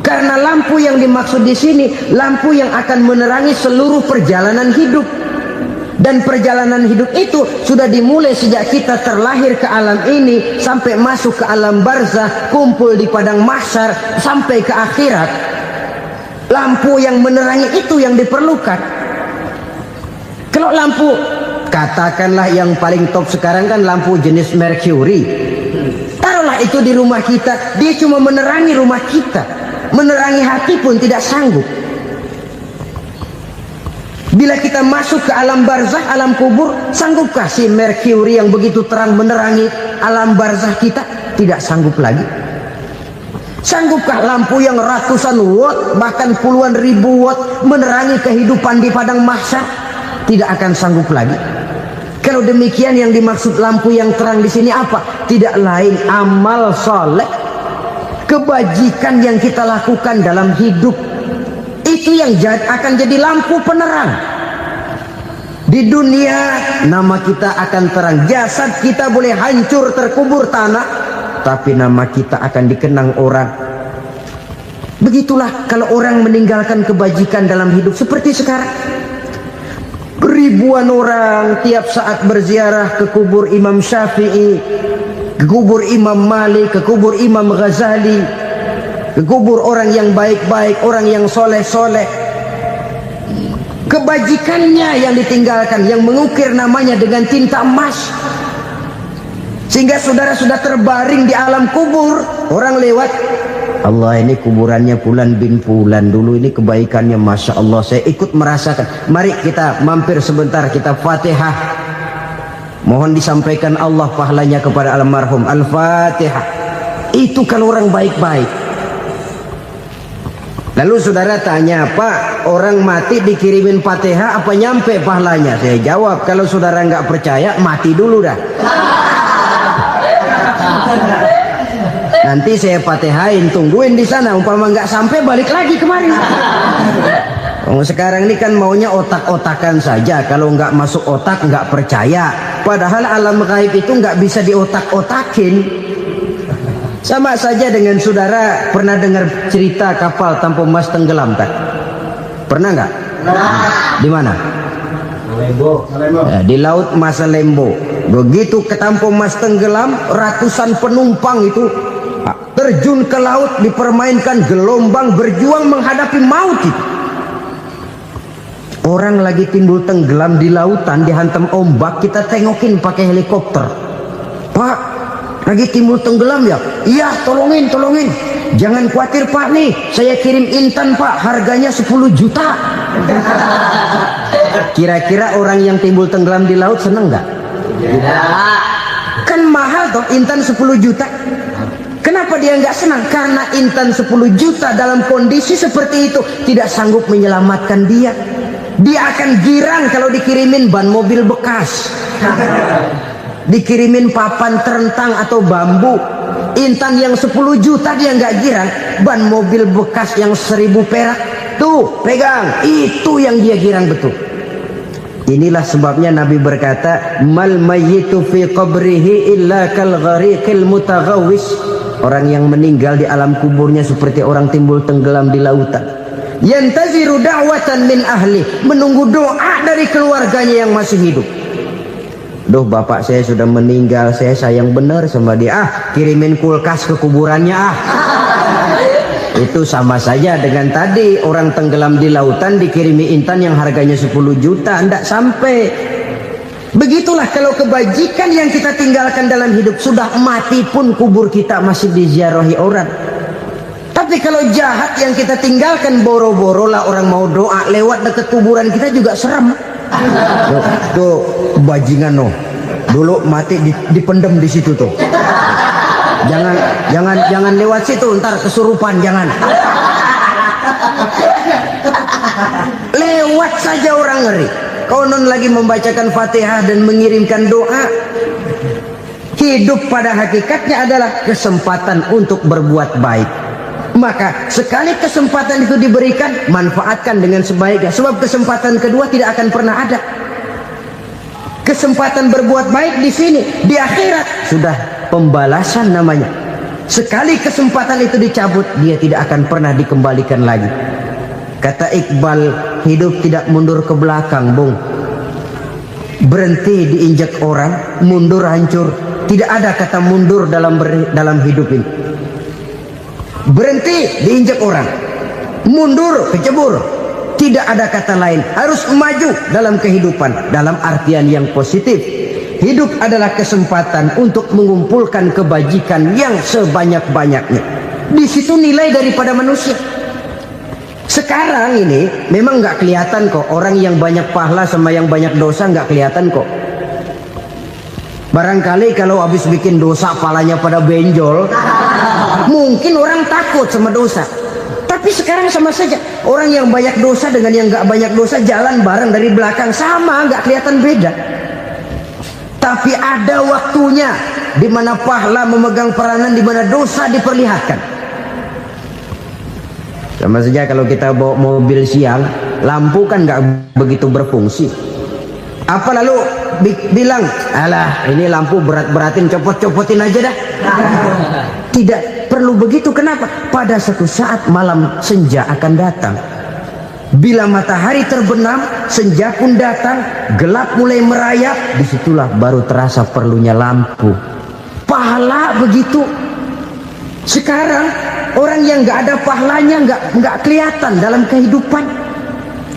Karena lampu yang dimaksud di sini, lampu yang akan menerangi seluruh perjalanan hidup. Dan perjalanan hidup itu sudah dimulai sejak kita terlahir ke alam ini, sampai masuk ke alam barzah, kumpul di padang mahsyar, sampai ke akhirat. Lampu yang menerangi itu yang diperlukan. Kalau lampu, katakanlah yang paling top sekarang kan lampu jenis Mercury. Taruhlah itu di rumah kita, dia cuma menerangi rumah kita, menerangi hati pun tidak sanggup. Bila kita masuk ke alam barzah, alam kubur, sanggupkah si Mercury yang begitu terang menerangi alam barzah kita? Tidak sanggup lagi. Sanggupkah lampu yang ratusan watt, bahkan puluhan ribu watt menerangi kehidupan di padang mahsyar? Tidak akan sanggup lagi. Kalau demikian, yang dimaksud lampu yang terang di sini apa? Tidak lain amal soleh, kebajikan yang kita lakukan dalam hidup. Itu yang akan jadi lampu penerang. Di dunia nama kita akan terang. Jasad kita boleh hancur terkubur tanah, tapi nama kita akan dikenang orang. Begitulah kalau orang meninggalkan kebajikan dalam hidup seperti sekarang. Ribuan orang tiap saat berziarah ke kubur Imam Syafi'i, ke kubur Imam Malik, ke kubur Imam Ghazali, ke kubur orang yang baik-baik, orang yang soleh-soleh. Kebajikannya yang ditinggalkan, yang mengukir namanya dengan tinta emas. Sehingga saudara sudah terbaring di alam kubur, orang lewat, Allah, ini kuburannya Fulan bin Fulan, dulu ini kebaikannya Masya Allah, saya ikut merasakan. Mari kita mampir sebentar, kita Fatihah. Mohon disampaikan Allah pahalanya kepada almarhum. Al-Fatihah. Itu kalau orang baik-baik. Lalu saudara tanya, Pak, orang mati dikirimin Fatihah apa nyampe pahalanya? Saya jawab, kalau saudara nggak percaya, mati dulu dah. Nanti saya Fatihain, tungguin di sana. Umpama nggak sampai, balik lagi kemari. Sekarang ini kan maunya otak-otakan saja. Kalau nggak masuk otak, nggak percaya. Padahal alam gaib itu nggak bisa diotak-otakin. Sama saja dengan saudara pernah dengar cerita kapal Tampo Mas tenggelam tak? Pernah nggak? Di mana? Masalembo. Di laut Masalembo. Begitu ke Tampo Mas tenggelam, ratusan penumpang itu terjun ke laut, dipermainkan gelombang, berjuang menghadapi maut itu. Orang lagi timbul tenggelam di lautan, dihantam ombak, kita tengokin pakai helikopter. Pak, lagi timbul tenggelam ya? Iya, tolongin. Jangan khawatir Pak, nih saya kirim intan Pak, harganya 10 juta. Kira-kira orang yang timbul tenggelam di laut seneng nggak? Tidak. Kan mahal toh intan 10 juta. Kenapa dia nggak senang? Karena intan 10 juta dalam kondisi seperti itu tidak sanggup menyelamatkan dia. Dia akan girang kalau dikirimin ban mobil bekas, dikirimin papan terentang atau bambu. Intan yang 10 juta dia nggak girang, ban mobil bekas yang 1000 perak tuh pegang, itu yang dia girang betul. Inilah sebabnya Nabi berkata, mal mayyitu fi qabrihi illa kal ghariqil mutaghawwis. Orang yang meninggal di alam kuburnya seperti orang timbul tenggelam di lautan. Yantaziru da'watan min ahli, menunggu doa dari keluarganya yang masih hidup. Duh, bapak saya sudah meninggal, saya sayang benar sama dia. Kirimin kulkas ke kuburannya Itu sama saja dengan tadi orang tenggelam di lautan dikirimi intan yang harganya 10 juta, tidak sampai. Begitulah kalau kebajikan yang kita tinggalkan dalam hidup, sudah mati pun kubur kita masih diziarahi orang. Tapi kalau jahat yang kita tinggalkan, boro-boro lah orang mau doa lewat dekat kuburan kita juga serem. Tuh bajingan dulu mati dipendem di situ tuh. Jangan lewat situ, ntar kesurupan, jangan. Lewat saja orang ngeri. Konon lagi membacakan Fatihah dan mengirimkan doa. Hidup pada hakikatnya adalah kesempatan untuk berbuat baik. Maka sekali kesempatan itu diberikan, manfaatkan dengan sebaiknya. Sebab kesempatan kedua tidak akan pernah ada. Kesempatan berbuat baik di sini, di akhirat sudah pembalasan namanya. Sekali kesempatan itu dicabut, dia tidak akan pernah dikembalikan lagi. Kata Iqbal, hidup tidak mundur ke belakang, Bung. Berhenti diinjak orang, mundur hancur. Tidak ada kata mundur dalam hidup ini. Berhenti diinjak orang, mundur kecebur. Tidak ada kata lain, harus maju dalam kehidupan dalam artian yang positif. Hidup adalah kesempatan untuk mengumpulkan kebajikan yang sebanyak-banyaknya. Di situ nilai daripada manusia. Sekarang ini memang nggak kelihatan kok, orang yang banyak pahala sama yang banyak dosa nggak kelihatan kok. Barangkali kalau habis bikin dosa palanya pada benjol, mungkin orang takut sama dosa. Tapi sekarang sama saja, orang yang banyak dosa dengan yang nggak banyak dosa jalan bareng dari belakang, sama, nggak kelihatan beda. Tapi ada waktunya di mana pahala memegang peranan, di mana dosa diperlihatkan. Sama saja kalau kita bawa mobil siang, lampu kan nggak begitu berfungsi. Apa lalu bilang, alah ini lampu berat-beratin, copot-copotin aja dah. Tidak perlu begitu. Kenapa? Pada suatu saat malam senja akan datang. Bila matahari terbenam, senja pun datang, gelap mulai merayap, disitulah baru terasa perlunya lampu. Pahala begitu. Sekarang orang yang nggak ada pahalanya nggak kelihatan dalam kehidupan.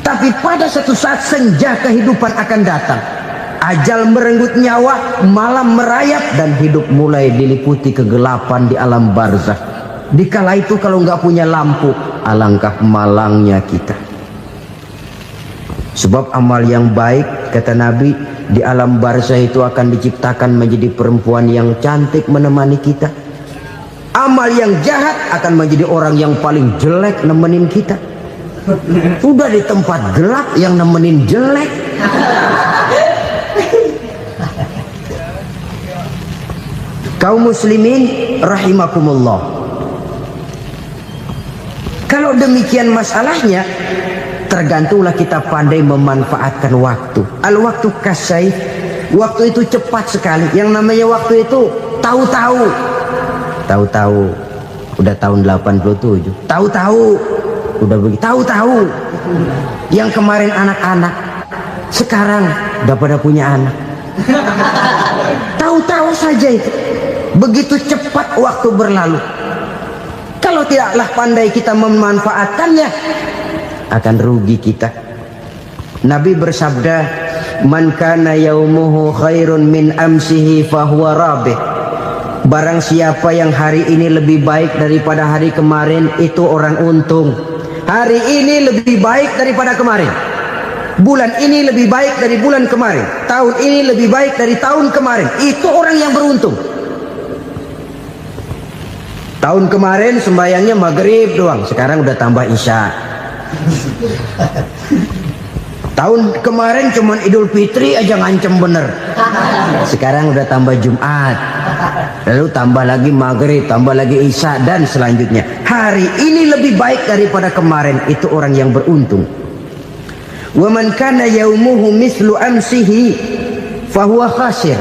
Tapi pada suatu saat senja kehidupan akan datang. Ajal merenggut nyawa, malam merayap, dan hidup mulai diliputi kegelapan di alam barzakh. Dikala itu kalau nggak punya lampu, alangkah malangnya kita. Sebab amal yang baik, kata Nabi, di alam barzakh itu akan diciptakan menjadi perempuan yang cantik menemani kita. Amal yang jahat akan menjadi orang yang paling jelek nemenin kita. Udah di tempat gelap yang nemenin jelek. Kaum muslimin rahimakumullah. Kalau demikian masalahnya, tergantunglah kita pandai memanfaatkan waktu. Al-waktu kasayf. Waktu itu cepat sekali. Yang namanya waktu itu tahu-tahu. Tahu-tahu udah tahun 87. Tahu-tahu udah begitu. Tahu-tahu yang kemarin anak-anak, sekarang udah pada punya anak. Tahu-tahu saja itu. Begitu cepat waktu berlalu. kalau tidaklah pandai kita memanfaatkannya, akan rugi kita. Nabi bersabda, man kana yaumuhu khairun min amsihi fahuwa rabih. Barang siapa yang hari ini lebih baik daripada hari kemarin, itu orang untung. Hari ini lebih baik daripada kemarin, bulan ini lebih baik dari bulan kemarin, tahun ini lebih baik dari tahun kemarin, itu orang yang beruntung. Tahun kemarin sembayangnya maghrib doang, sekarang udah tambah isya. Tahun kemarin cuman Idul Fitri aja ngancem bener, sekarang udah tambah Jumat, lalu tambah lagi maghrib, tambah lagi isya, dan selanjutnya. Hari ini lebih baik daripada kemarin, itu orang yang beruntung. Wa man kana yaumuhu mislu amsihi fahuwa khasir.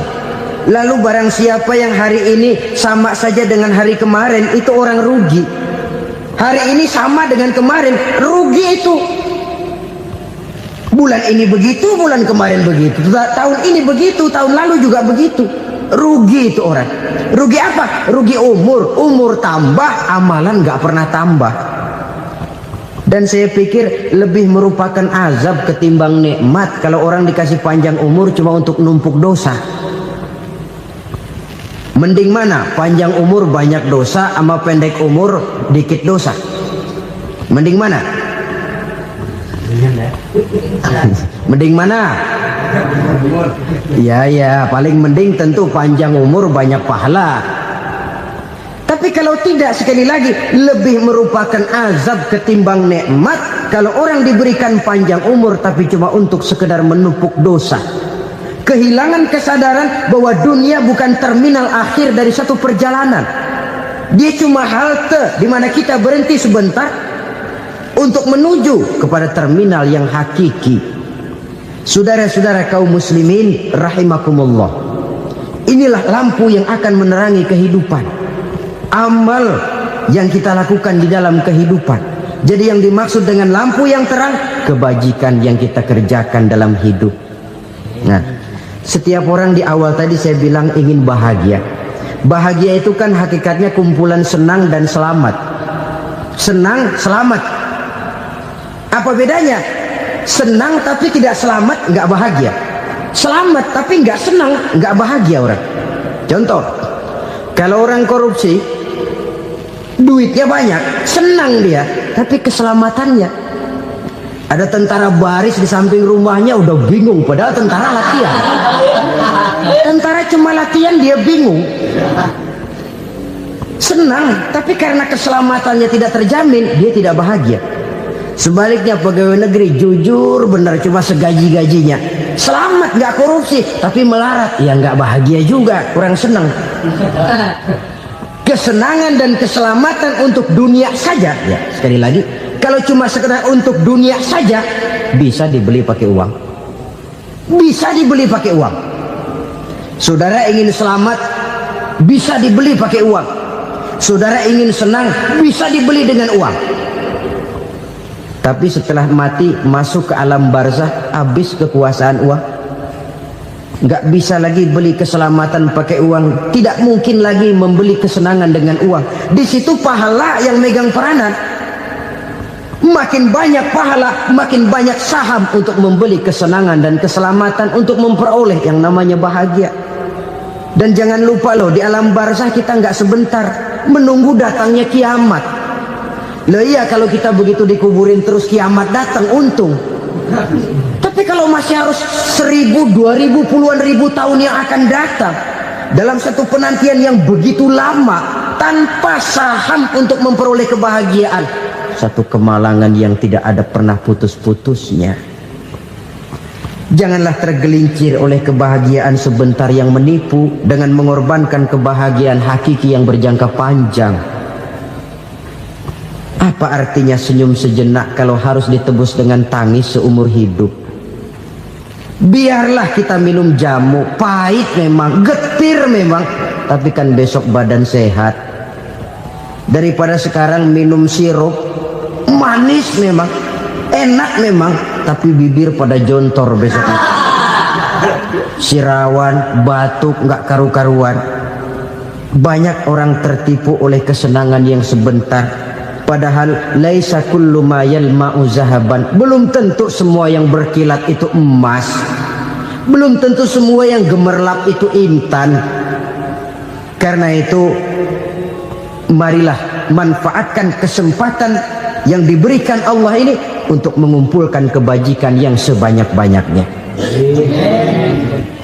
Lalu barang siapa yang hari ini sama saja dengan hari kemarin, itu orang rugi. Hari ini sama dengan kemarin, rugi itu. Bulan ini begitu, bulan kemarin begitu, tahun ini begitu, tahun lalu juga begitu. Rugi itu orang. Rugi apa? Rugi umur. Umur tambah, amalan gak pernah tambah. Dan saya pikir lebih merupakan azab ketimbang nikmat kalau orang dikasih panjang umur cuma untuk numpuk dosa. Mending mana? Panjang umur banyak dosa sama pendek umur dikit dosa? Mending mana? Mending mana? Ya, paling mending tentu panjang umur banyak pahala. Tapi kalau tidak, sekali lagi, lebih merupakan azab ketimbang nikmat kalau orang diberikan panjang umur tapi cuma untuk sekedar menumpuk dosa. Kehilangan kesadaran bahwa dunia bukan terminal akhir dari satu perjalanan. Dia cuma halte di mana kita berhenti sebentar untuk menuju kepada terminal yang hakiki. Saudara-saudara kaum muslimin rahimakumullah, inilah lampu yang akan menerangi kehidupan. Amal yang kita lakukan di dalam kehidupan. Jadi yang dimaksud dengan lampu yang terang, kebajikan yang kita kerjakan dalam hidup. Nah, setiap orang di awal tadi saya bilang ingin bahagia. Bahagia itu kan hakikatnya kumpulan senang dan selamat. Senang, selamat. Apa bedanya? Senang tapi tidak selamat, nggak bahagia. Selamat tapi nggak senang, nggak bahagia orang. Contoh, kalau orang korupsi, duitnya banyak, senang dia, tapi keselamatannya. Ada tentara baris di samping rumahnya udah bingung, padahal tentara latihan. Tentara cuma latihan, dia bingung. Senang, tapi karena keselamatannya tidak terjamin, dia tidak bahagia. Sebaliknya pegawai negeri jujur benar, cuma segaji-gajinya, selamat nggak korupsi, tapi melarat, ya nggak bahagia juga, kurang senang. Kesenangan dan keselamatan untuk dunia saja, ya sekali lagi, kalau cuma sekedar untuk dunia saja, bisa dibeli pakai uang. Bisa dibeli pakai uang. Saudara ingin selamat, bisa dibeli pakai uang. Saudara ingin senang, bisa dibeli dengan uang. Tapi setelah mati, masuk ke alam barzah, habis kekuasaan uang. Nggak bisa lagi beli keselamatan pakai uang. Tidak mungkin lagi membeli kesenangan dengan uang. Di situ pahala yang megang peranan. Makin banyak pahala, makin banyak saham untuk membeli kesenangan dan keselamatan, untuk memperoleh yang namanya bahagia. Dan jangan lupa loh, di alam barzah kita nggak sebentar, menunggu datangnya kiamat. Loh iya, kalau kita begitu dikuburin terus kiamat datang, untung. Tapi kalau masih harus 1000, 2000, puluhan ribu tahun yang akan datang, dalam satu penantian yang begitu lama, tanpa saham untuk memperoleh kebahagiaan, satu kemalangan yang tidak ada pernah putus-putusnya. Janganlah tergelincir oleh kebahagiaan sebentar yang menipu dengan mengorbankan kebahagiaan hakiki yang berjangka panjang. Apa artinya senyum sejenak kalau harus ditebus dengan tangis seumur hidup? Biarlah kita minum jamu, pahit memang, getir memang, tapi kan besok badan sehat. Daripada sekarang minum sirup, manis memang, enak memang, tapi bibir pada jontor besok. Sirawan, batuk, nggak karu-karuan. Banyak orang tertipu oleh kesenangan yang sebentar, Padahal laisa kullu ma yalma'u zahaban. Belum tentu semua yang berkilat itu emas. Belum tentu semua yang gemerlap itu intan. Karena itu marilah manfaatkan kesempatan yang diberikan Allah ini untuk mengumpulkan kebajikan yang sebanyak-banyaknya.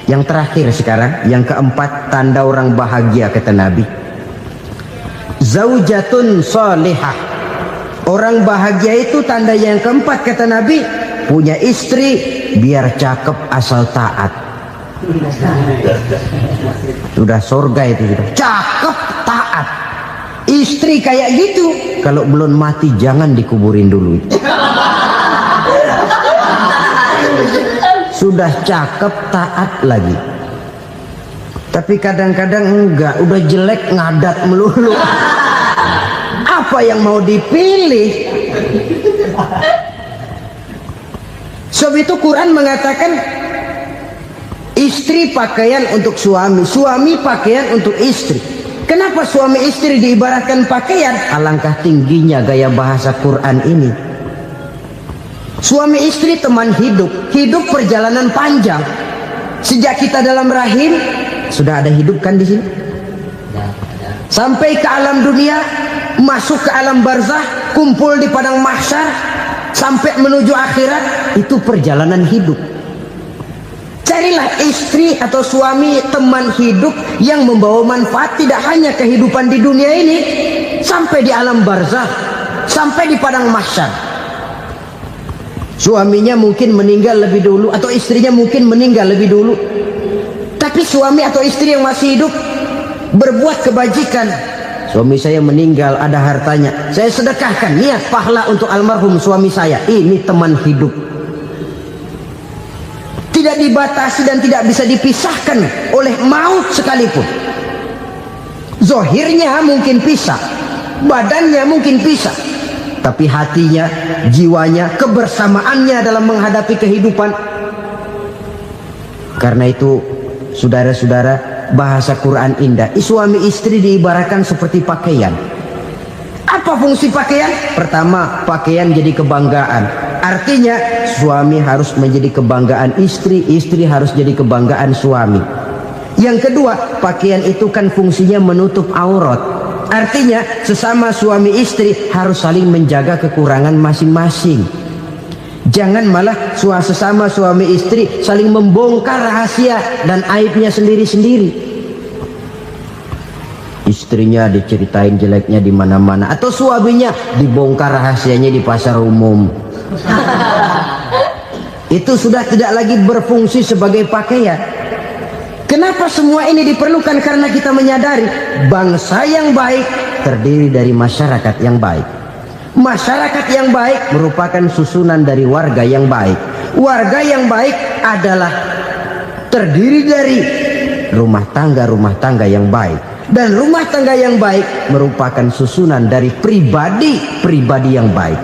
Yang terakhir sekarang, yang keempat, tanda orang bahagia kata Nabi. Zaujatun salihah. Orang bahagia itu tanda yang keempat kata Nabi, punya istri biar cakep asal taat. Sudah surga itu sudah. Cakep taat. Istri kayak gitu, kalau belum mati jangan dikuburin dulu. Sudah cakep taat lagi. Tapi kadang-kadang enggak, udah jelek ngadat melulu. Apa yang mau dipilih? Sebab itu Quran mengatakan istri pakaian untuk suami, suami pakaian untuk istri. Kenapa suami istri diibaratkan pakaian? Alangkah tingginya gaya bahasa Quran ini. Suami istri teman hidup, hidup perjalanan panjang. Sejak kita dalam rahim sudah ada hidup kan di sini. Sampai ke alam dunia, masuk ke alam barzah, kumpul di padang mahsyar, sampai menuju akhirat, itu perjalanan hidup. Carilah istri atau suami teman hidup yang membawa manfaat tidak hanya kehidupan di dunia ini, sampai di alam barzah, sampai di padang mahsyar. Suaminya mungkin meninggal lebih dulu atau istrinya mungkin meninggal lebih dulu, tapi suami atau istri yang masih hidup berbuat kebajikan. Suami saya meninggal, ada hartanya, saya sedekahkan, niat pahala untuk almarhum suami saya. Ini teman hidup, tidak dibatasi dan tidak bisa dipisahkan oleh maut sekalipun. Zohirnya mungkin pisah, badannya mungkin pisah, tapi hatinya, jiwanya, kebersamaannya dalam menghadapi kehidupan. Karena itu saudara-saudara, bahasa Quran indah. Suami istri diibaratkan seperti pakaian. Apa fungsi pakaian? Pertama, pakaian jadi kebanggaan. Artinya suami harus menjadi kebanggaan istri, istri harus jadi kebanggaan suami. Yang kedua, pakaian itu kan fungsinya menutup aurat. Artinya sesama suami istri harus saling menjaga kekurangan masing-masing. Jangan malah sesama suami istri saling membongkar rahasia dan aibnya sendiri-sendiri. Istrinya diceritain jeleknya di mana-mana, atau suaminya dibongkar rahasianya di pasar umum. Itu sudah tidak lagi berfungsi sebagai pakaian. Kenapa semua ini diperlukan? Karena kita menyadari bangsa yang baik terdiri dari masyarakat yang baik. Masyarakat yang baik merupakan susunan dari warga yang baik. Warga yang baik adalah terdiri dari rumah tangga yang baik. Dan rumah tangga yang baik merupakan susunan dari pribadi yang baik.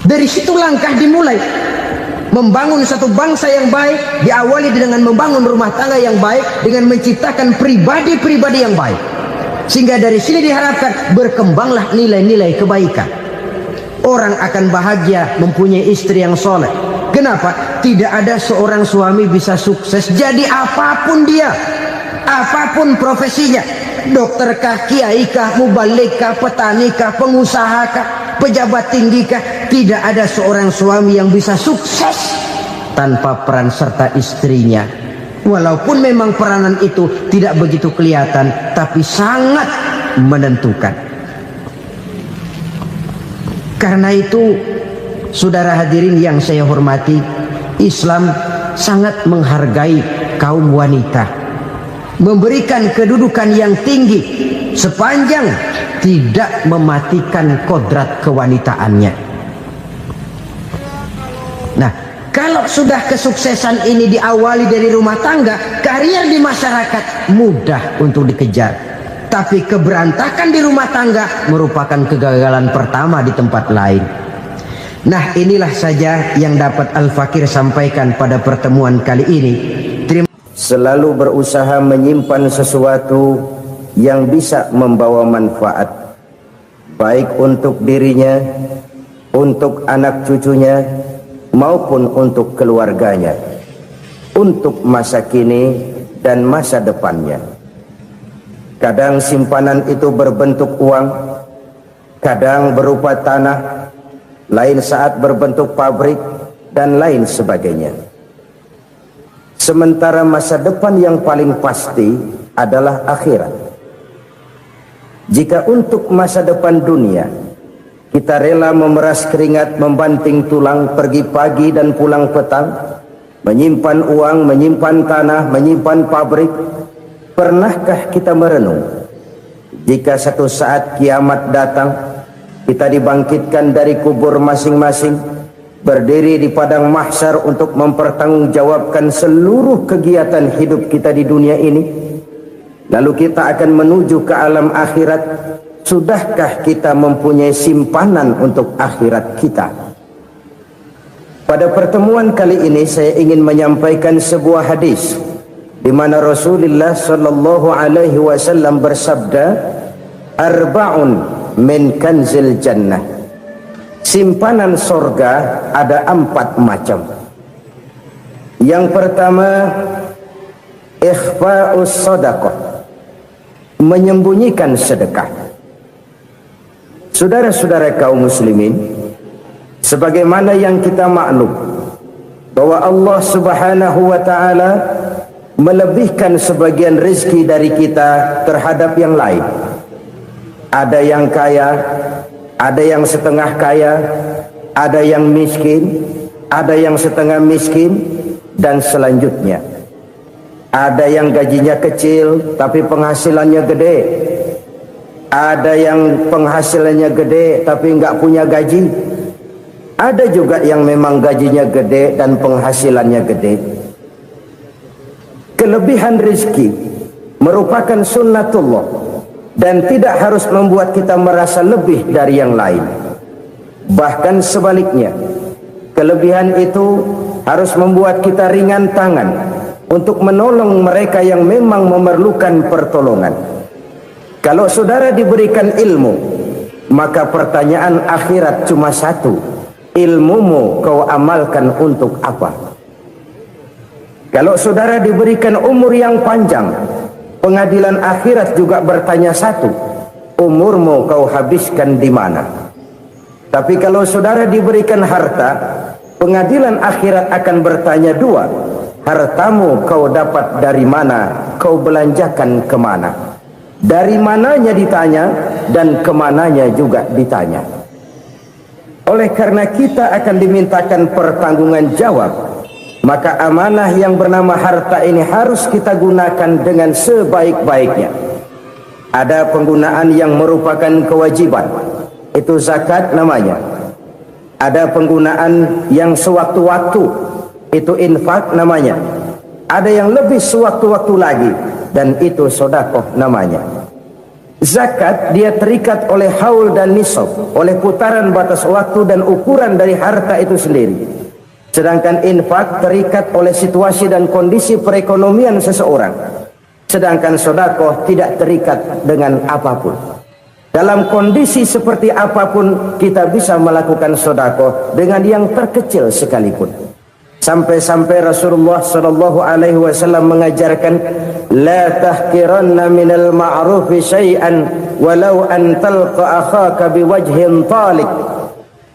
Dari situ langkah dimulai. Membangun satu bangsa yang baik diawali dengan membangun rumah tangga yang baik, dengan menciptakan pribadi-pribadi yang baik. Sehingga dari sini diharapkan berkembanglah nilai-nilai kebaikan. Orang akan bahagia mempunyai istri yang soleh. Kenapa? Tidak ada seorang suami bisa sukses jadi apapun dia, apapun profesinya. Dokter kah, kiai kah, mubalik kah, petani kah, pengusaha kah, pejabat tinggi kah. Tidak ada seorang suami yang bisa sukses tanpa peran serta istrinya. Walaupun memang peranan itu tidak begitu kelihatan, tapi sangat menentukan. Karena itu, saudara hadirin yang saya hormati, Islam sangat menghargai kaum wanita, memberikan kedudukan yang tinggi sepanjang tidak mematikan kodrat kewanitaannya. Nah, kalau sudah kesuksesan ini diawali dari rumah tangga, karier di masyarakat mudah untuk dikejar. Tapi keberantakan di rumah tangga merupakan kegagalan pertama di tempat lain. Nah, inilah saja yang dapat Al-Fakir sampaikan pada pertemuan kali ini. Selalu berusaha menyimpan sesuatu yang bisa membawa manfaat. baik untuk dirinya, untuk anak cucunya, maupun untuk keluarganya, untuk masa kini dan masa depannya. Kadang simpanan itu berbentuk uang, kadang berupa tanah, lain saat berbentuk pabrik, dan lain sebagainya. Sementara masa depan yang paling pasti adalah akhirat. Jika untuk masa depan dunia kita rela memeras keringat, membanting tulang, pergi pagi dan pulang petang, menyimpan uang, menyimpan tanah, menyimpan pabrik, pernahkah kita merenung jika satu saat kiamat datang, kita dibangkitkan dari kubur masing-masing, berdiri di padang mahsyar untuk mempertanggungjawabkan seluruh kegiatan hidup kita di dunia ini, lalu kita akan menuju ke alam akhirat. Sudahkah kita mempunyai simpanan untuk akhirat kita? Pada pertemuan kali ini saya ingin menyampaikan sebuah hadis di mana Rasulullah sallallahu alaihi wasallam bersabda, arba'un min kanzil jannah. Simpanan sorga ada 4 macam. Yang pertama, ikhfa'us sadaqah, menyembunyikan sedekah. Saudara-saudara kaum muslimin, sebagaimana yang kita maklum bahwa Allah Subhanahu wa taala melebihkan sebagian rezeki dari kita terhadap yang lain. Ada yang kaya, ada yang setengah kaya, ada yang miskin, ada yang setengah miskin, dan selanjutnya. Ada yang gajinya kecil tapi penghasilannya gede. Ada yang penghasilannya gede tapi nggak punya gaji. Ada juga yang memang gajinya gede dan penghasilannya gede. Kelebihan rezeki merupakan sunnatullah dan tidak harus membuat kita merasa lebih dari yang lain. Bahkan sebaliknya, kelebihan itu harus membuat kita ringan tangan untuk menolong mereka yang memang memerlukan pertolongan. Kalau saudara diberikan ilmu, maka pertanyaan akhirat cuma satu: ilmumu kau amalkan untuk apa? Kalau saudara diberikan umur yang panjang, pengadilan akhirat juga bertanya satu: umurmu kau habiskan di mana? Tapi kalau saudara diberikan harta, pengadilan akhirat akan bertanya 2: hartamu kau dapat dari mana? Kau belanjakan kemana? Dari mananya ditanya dan kemananya juga ditanya. Oleh karena kita akan dimintakan pertanggungan jawab, maka amanah yang bernama harta ini harus kita gunakan dengan sebaik-baiknya. Ada penggunaan yang merupakan kewajiban, itu zakat namanya. Ada penggunaan yang sewaktu-waktu, itu infak namanya. Ada yang lebih sewaktu-waktu lagi, dan itu sedekah namanya. Zakat dia terikat oleh haul dan nisab, oleh putaran batas waktu dan ukuran dari harta itu sendiri. Sedangkan infak terikat oleh situasi dan kondisi perekonomian seseorang. Sedangkan sedekah tidak terikat dengan apapun. Dalam kondisi seperti apapun kita bisa melakukan sedekah dengan yang terkecil sekalipun. Sampai-sampai Rasulullah sallallahu alaihi wasallam mengajarkan, la tahqiranna minal ma'rufi syai'an walau an talqa akhaka biwajhin talik.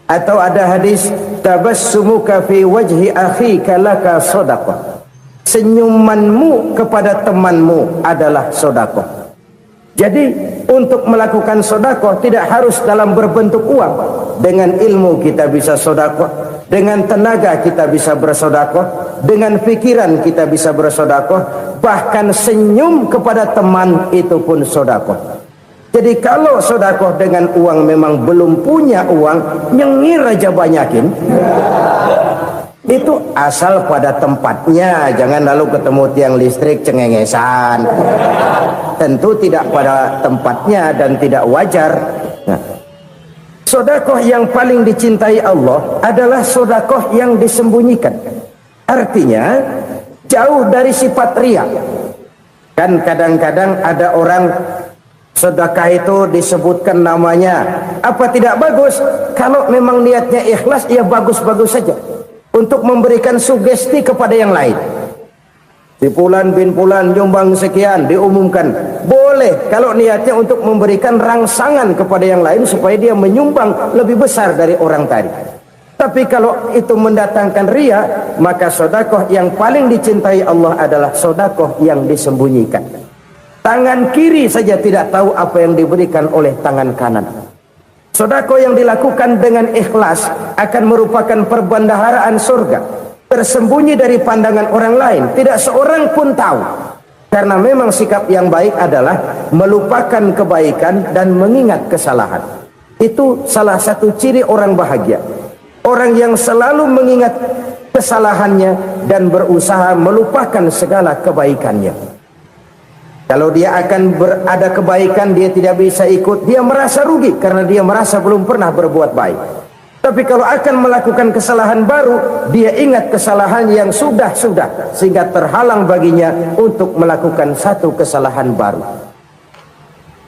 Atau ada hadis, tabassumuka fi wajhi akhika laka shadaqah. Senyumanmu kepada temanmu adalah sedekah. Jadi untuk melakukan sedekah tidak harus dalam berbentuk uang. Dengan ilmu kita bisa sedekah, dengan tenaga kita bisa bersedekah, dengan pikiran kita bisa bersedekah, bahkan senyum kepada teman itu pun sedekah. Jadi kalau sedekah dengan uang memang belum punya uang, nyengir aja banyakin. Itu asal pada tempatnya, jangan lalu ketemu tiang listrik cengengesan. Tentu tidak pada tempatnya dan tidak wajar. Nah, sedekah yang paling dicintai Allah adalah sedekah yang disembunyikan. Artinya jauh dari sifat riya. Kan kadang-kadang ada orang Sedekah itu disebutkan namanya. Apa tidak bagus? Kalau memang niatnya ikhlas, ya bagus-bagus saja. Untuk memberikan sugesti kepada yang lain. Si Fulan bin Fulan nyumbang sekian, diumumkan. Boleh kalau niatnya untuk memberikan rangsangan kepada yang lain supaya dia menyumbang lebih besar dari orang tadi. Tapi kalau itu mendatangkan riya, maka sedekah yang paling dicintai Allah adalah sedekah yang disembunyikan. Tangan kiri saja tidak tahu apa yang diberikan oleh tangan kanan. Sedekah yang dilakukan dengan ikhlas akan merupakan perbendaharaan surga, tersembunyi dari pandangan orang lain, tidak seorang pun tahu. Karena memang sikap yang baik adalah melupakan kebaikan dan mengingat kesalahan. Itu salah satu ciri orang bahagia. Orang yang selalu mengingat kesalahannya dan berusaha melupakan segala kebaikannya. Kalau dia akan ada kebaikan, dia tidak bisa ikut, dia merasa rugi karena dia merasa belum pernah berbuat baik. Tapi kalau akan melakukan kesalahan baru, dia ingat kesalahan yang sudah-sudah, sehingga terhalang baginya untuk melakukan satu kesalahan baru.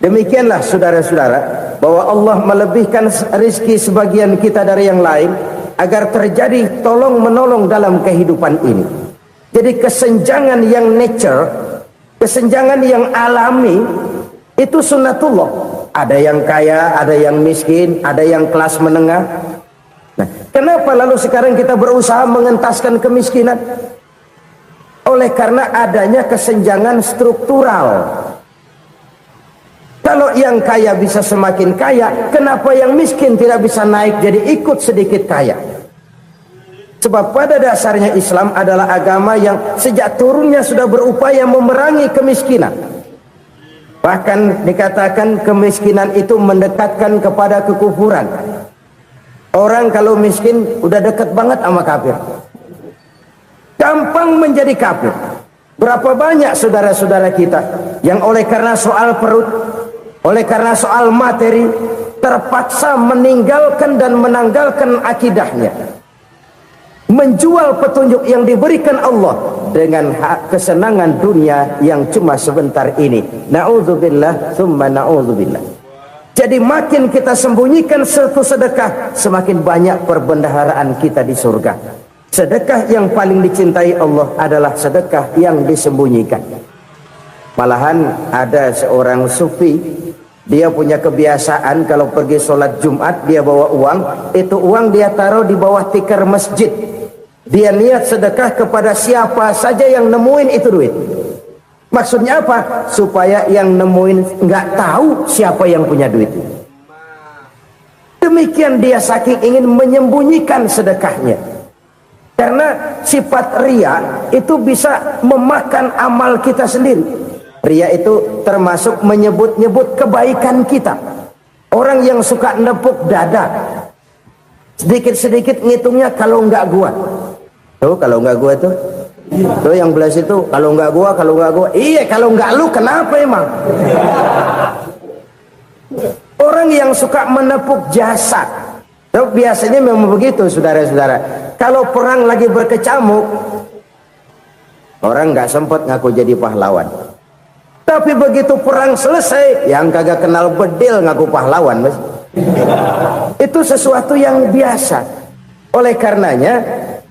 Demikianlah saudara-saudara, bahwa Allah melebihkan rizki sebagian kita dari yang lain, agar terjadi tolong-menolong dalam kehidupan ini. Jadi kesenjangan yang nature, kesenjangan yang alami, itu sunnatullah. Ada yang kaya, ada yang miskin, ada yang kelas menengah. Nah, kenapa lalu sekarang kita berusaha mengentaskan kemiskinan? Oleh karena adanya kesenjangan struktural. Kalau yang kaya bisa semakin kaya, kenapa yang miskin tidak bisa naik jadi ikut sedikit kaya? Sebab pada dasarnya Islam adalah agama yang sejak turunnya sudah berupaya memerangi kemiskinan. Bahkan dikatakan kemiskinan itu mendekatkan kepada kekufuran. Orang kalau miskin udah dekat banget sama kafir. Gampang menjadi kafir. Berapa banyak saudara-saudara kita yang oleh karena soal perut, oleh karena soal materi, terpaksa meninggalkan dan menanggalkan akidahnya, menjual petunjuk yang diberikan Allah dengan hak kesenangan dunia yang cuma sebentar ini. Na'udzubillah thumma na'udzubillah. Jadi makin kita sembunyikan satu sedekah, semakin banyak perbendaharaan kita di surga. Sedekah yang paling dicintai Allah adalah sedekah yang disembunyikan. Malahan ada seorang sufi, dia punya kebiasaan kalau pergi sholat Jumat dia bawa uang, itu uang dia taruh di bawah tikar masjid. Dia niat sedekah kepada siapa saja yang nemuin itu duit. Maksudnya apa? Supaya yang nemuin nggak tahu siapa yang punya duit. Demikian dia saking ingin menyembunyikan sedekahnya. Karena sifat riya itu bisa memakan amal kita sendiri. Riya itu termasuk menyebut-nyebut kebaikan kita. Orang yang suka nepuk dada, sedikit-sedikit ngitungnya kalau nggak gua. Tuh kalau nggak gua tuh yang belas itu kalau nggak gua. Iya kalau nggak lu kenapa emang? Orang yang suka menepuk jasad, tuh biasanya memang begitu saudara-saudara. Kalau perang lagi berkecamuk, orang nggak sempat ngaku jadi pahlawan. Tapi begitu perang selesai, yang kagak kenal bedil ngaku pahlawan, mas. Itu sesuatu yang biasa. Oleh karenanya,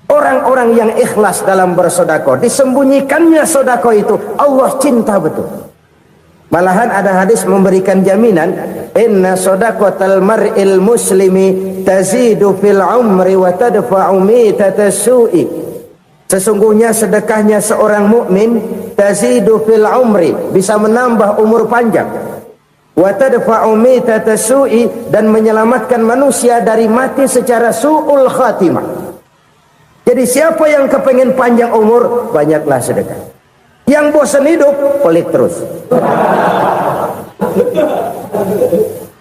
orang-orang yang ikhlas dalam bersedekah, disembunyikannya sedekah itu, Allah cinta betul. Malahan ada hadis memberikan jaminan, inna shadaqatal mar'il muslimi tazidu fil umri wa tadfa'u mitatas su'i. Sesungguhnya sedekahnya seorang mukmin tazidu fil umri, bisa menambah umur panjang, wa tadfa'u mitatas su'i, dan menyelamatkan manusia dari mati secara su'ul khatimah. Jadi siapa yang kepengen panjang umur, banyaklah sedekah. Yang bosan hidup, pelit terus.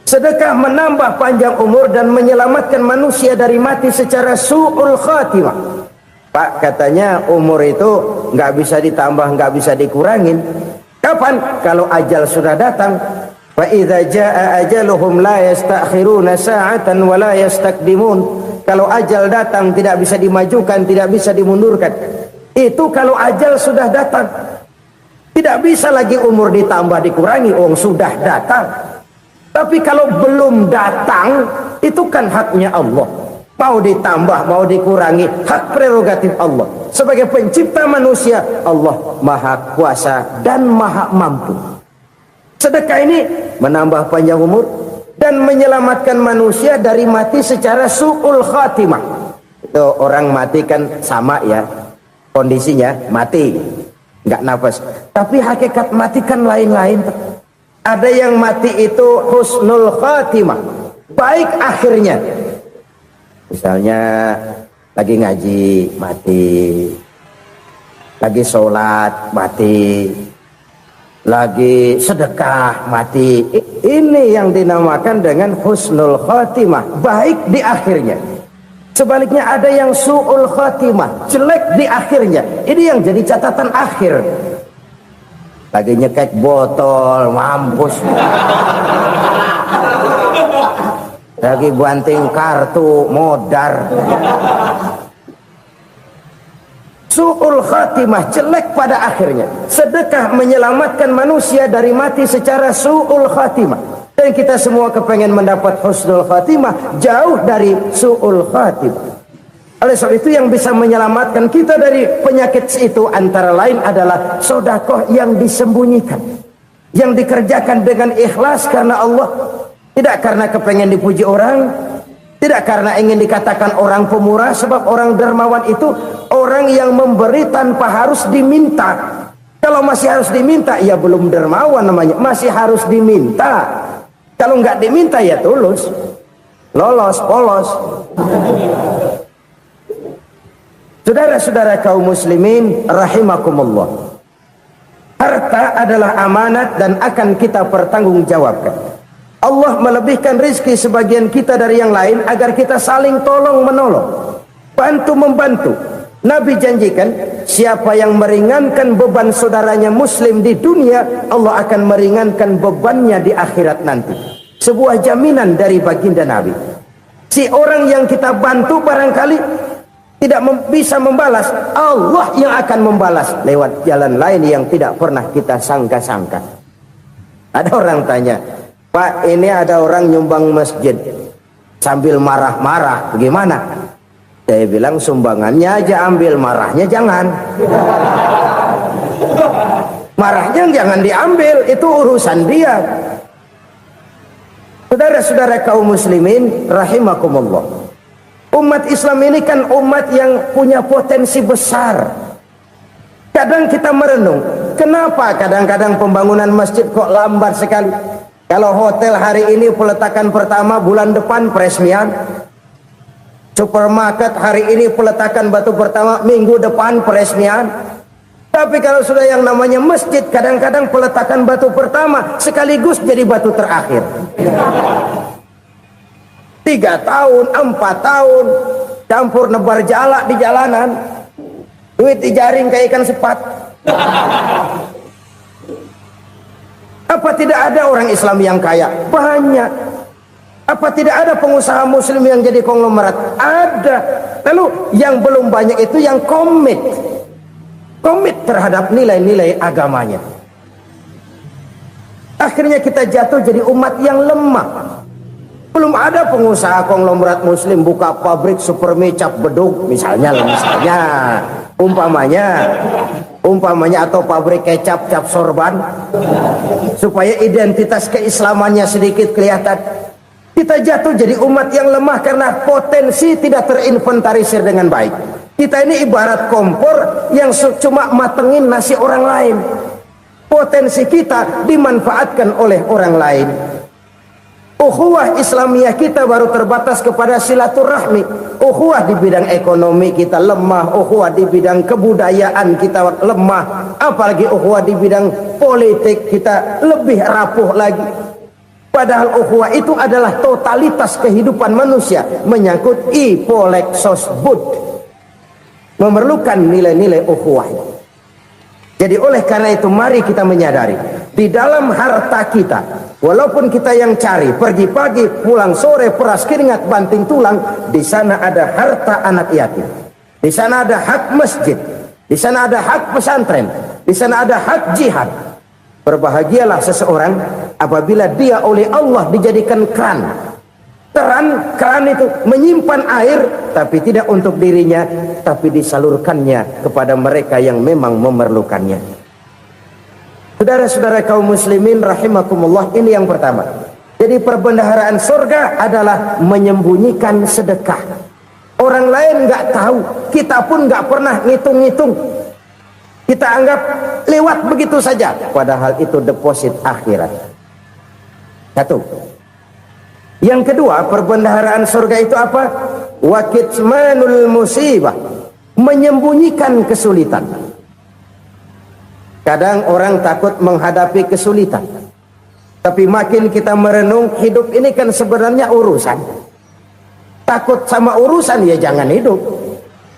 Sedekah menambah panjang umur dan menyelamatkan manusia dari mati secara su'ul khatimah. Pak, katanya umur itu nggak bisa ditambah, nggak bisa dikurangin. Kapan? Kalau ajal sudah datang. Fa idza jaa ajaluhum la yastakhiruna sa'atan wa la yastakdimun. Kalau ajal datang tidak bisa dimajukan, tidak bisa dimundurkan. Itu kalau ajal sudah datang. Tidak bisa lagi umur ditambah dikurangi, sudah datang. Tapi kalau belum datang, itu kan haknya Allah. Mau ditambah, mau dikurangi, hak prerogatif Allah. Sebagai pencipta manusia, Allah maha kuasa dan maha mampu. Sedekah ini menambah panjang umur dan menyelamatkan manusia dari mati secara su'ul khatimah. Itu orang mati kan sama ya, kondisinya mati, nggak nafas. Tapi hakikat mati kan lain-lain. Ada yang mati itu husnul khatimah, baik akhirnya. Misalnya lagi ngaji mati, lagi sholat mati, lagi sedekah mati. Ini yang dinamakan dengan husnul khatimah, baik di akhirnya. Sebaliknya ada yang su'ul khatimah, jelek di akhirnya. Ini yang jadi catatan akhir. Lagi nyekek botol, mampus. Lagi banting kartu, modar. Su'ul khatimah, jelek pada akhirnya. Sedekah menyelamatkan manusia dari mati secara su'ul khatimah. Dan kita semua kepengen mendapat husnul khatimah, jauh dari su'ul khatimah. Oleh sebab itu yang bisa menyelamatkan kita dari penyakit itu antara lain adalah sedekah yang disembunyikan, yang dikerjakan dengan ikhlas karena Allah, tidak karena kepengen dipuji orang, tidak karena ingin dikatakan orang pemurah. Sebab orang dermawan itu orang yang memberi tanpa harus diminta. Kalau masih harus diminta, ya belum dermawan namanya, masih harus diminta. Kalau nggak diminta ya tulus, lolos, polos. Saudara-saudara kaum muslimin rahimakumullah, harta adalah amanat dan akan kita pertanggungjawabkan. Allah melebihkan rizki sebagian kita dari yang lain agar kita saling tolong menolong, bantu membantu. Nabi janjikan siapa yang meringankan beban saudaranya muslim di dunia, Allah akan meringankan bebannya di akhirat nanti. Sebuah jaminan dari baginda Nabi. Si orang yang kita bantu barangkali tidak bisa membalas, Allah yang akan membalas lewat jalan lain yang tidak pernah kita sangka-sangka. Ada orang tanya, Pak, ini ada orang nyumbang masjid sambil marah-marah, bagaimana? Saya bilang sumbangannya aja ambil, marahnya jangan. Marahnya jangan diambil, itu urusan dia. Saudara-saudara kaum muslimin rahimakumullah, umat Islam ini kan umat yang punya potensi besar. Kadang kita merenung, kenapa kadang-kadang pembangunan masjid kok lambat sekali? Kalau hotel hari ini peletakan pertama, bulan depan peresmian. Supermarket hari ini peletakan batu pertama, minggu depan peresmian. Tapi kalau sudah yang namanya masjid, kadang-kadang peletakan batu pertama sekaligus jadi batu terakhir. 3 tahun, 4 tahun, campur nebar jalak di jalanan, duit dijaring kayak ikan sepat. Apa tidak ada orang Islam yang kaya? Banyak. Apa tidak ada pengusaha muslim yang jadi konglomerat? Ada. Lalu yang belum banyak itu yang komit terhadap nilai-nilai agamanya. Akhirnya kita jatuh jadi umat yang lemah. Belum ada pengusaha konglomerat muslim buka pabrik super mie cap beduk misalnya umpamanya atau pabrik kecap cap sorban supaya identitas keislamannya sedikit kelihatan. Kita jatuh jadi umat yang lemah karena potensi tidak terinventarisir dengan baik. Kita ini ibarat kompor yang cuma matengin nasi orang lain. Potensi kita dimanfaatkan oleh orang lain. Ukhuwah Islamiyah kita baru terbatas kepada silaturahmi. Ukhuwah di bidang ekonomi kita lemah, ukhuwah di bidang kebudayaan kita lemah, apalagi ukhuwah di bidang politik kita lebih rapuh lagi. Padahal ukhuwah itu adalah totalitas kehidupan manusia, menyangkut ipolek sosbud, memerlukan nilai-nilai ukhuwah. Jadi oleh karena itu mari kita menyadari di dalam harta kita, walaupun kita yang cari pergi pagi pulang sore peras keringat banting tulang, di sana ada harta anak yatim, di sana ada hak masjid, di sana ada hak pesantren, Di sana ada hak jihad. Berbahagialah seseorang apabila dia oleh Allah dijadikan keran. Keran itu menyimpan air, tapi tidak untuk dirinya, tapi disalurkannya kepada mereka yang memang memerlukannya. Saudara-saudara kaum muslimin rahimakumullah, ini yang pertama. Jadi perbendaharaan surga adalah menyembunyikan sedekah. Orang lain nggak tahu, kita pun nggak pernah ngitung-ngitung. Kita anggap lewat begitu saja, padahal itu deposit akhirat. Satu. Yang kedua, perbendaharaan surga itu apa? Wa kitmanul musibah, menyembunyikan kesulitan. Kadang orang takut menghadapi kesulitan, tapi makin kita merenung, hidup ini kan sebenarnya urusan. Takut sama urusan, ya jangan hidup.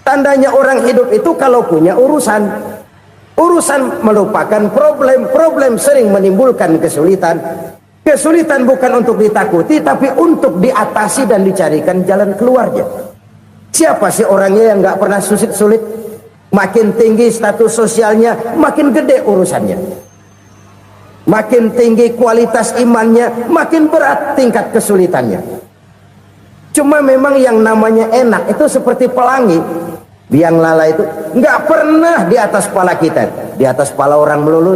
Tandanya orang hidup itu kalau punya urusan. Urusan melupakan problem. Problem sering menimbulkan kesulitan. Kesulitan bukan untuk ditakuti, tapi untuk diatasi dan dicarikan jalan keluarnya. Siapa sih orangnya yang nggak pernah sulit-sulit? Makin tinggi status sosialnya, makin gede urusannya. Makin tinggi kualitas imannya, makin berat tingkat kesulitannya. Cuma memang yang namanya enak itu seperti pelangi. Biang lala itu nggak pernah di atas kepala kita, di atas kepala orang melulu.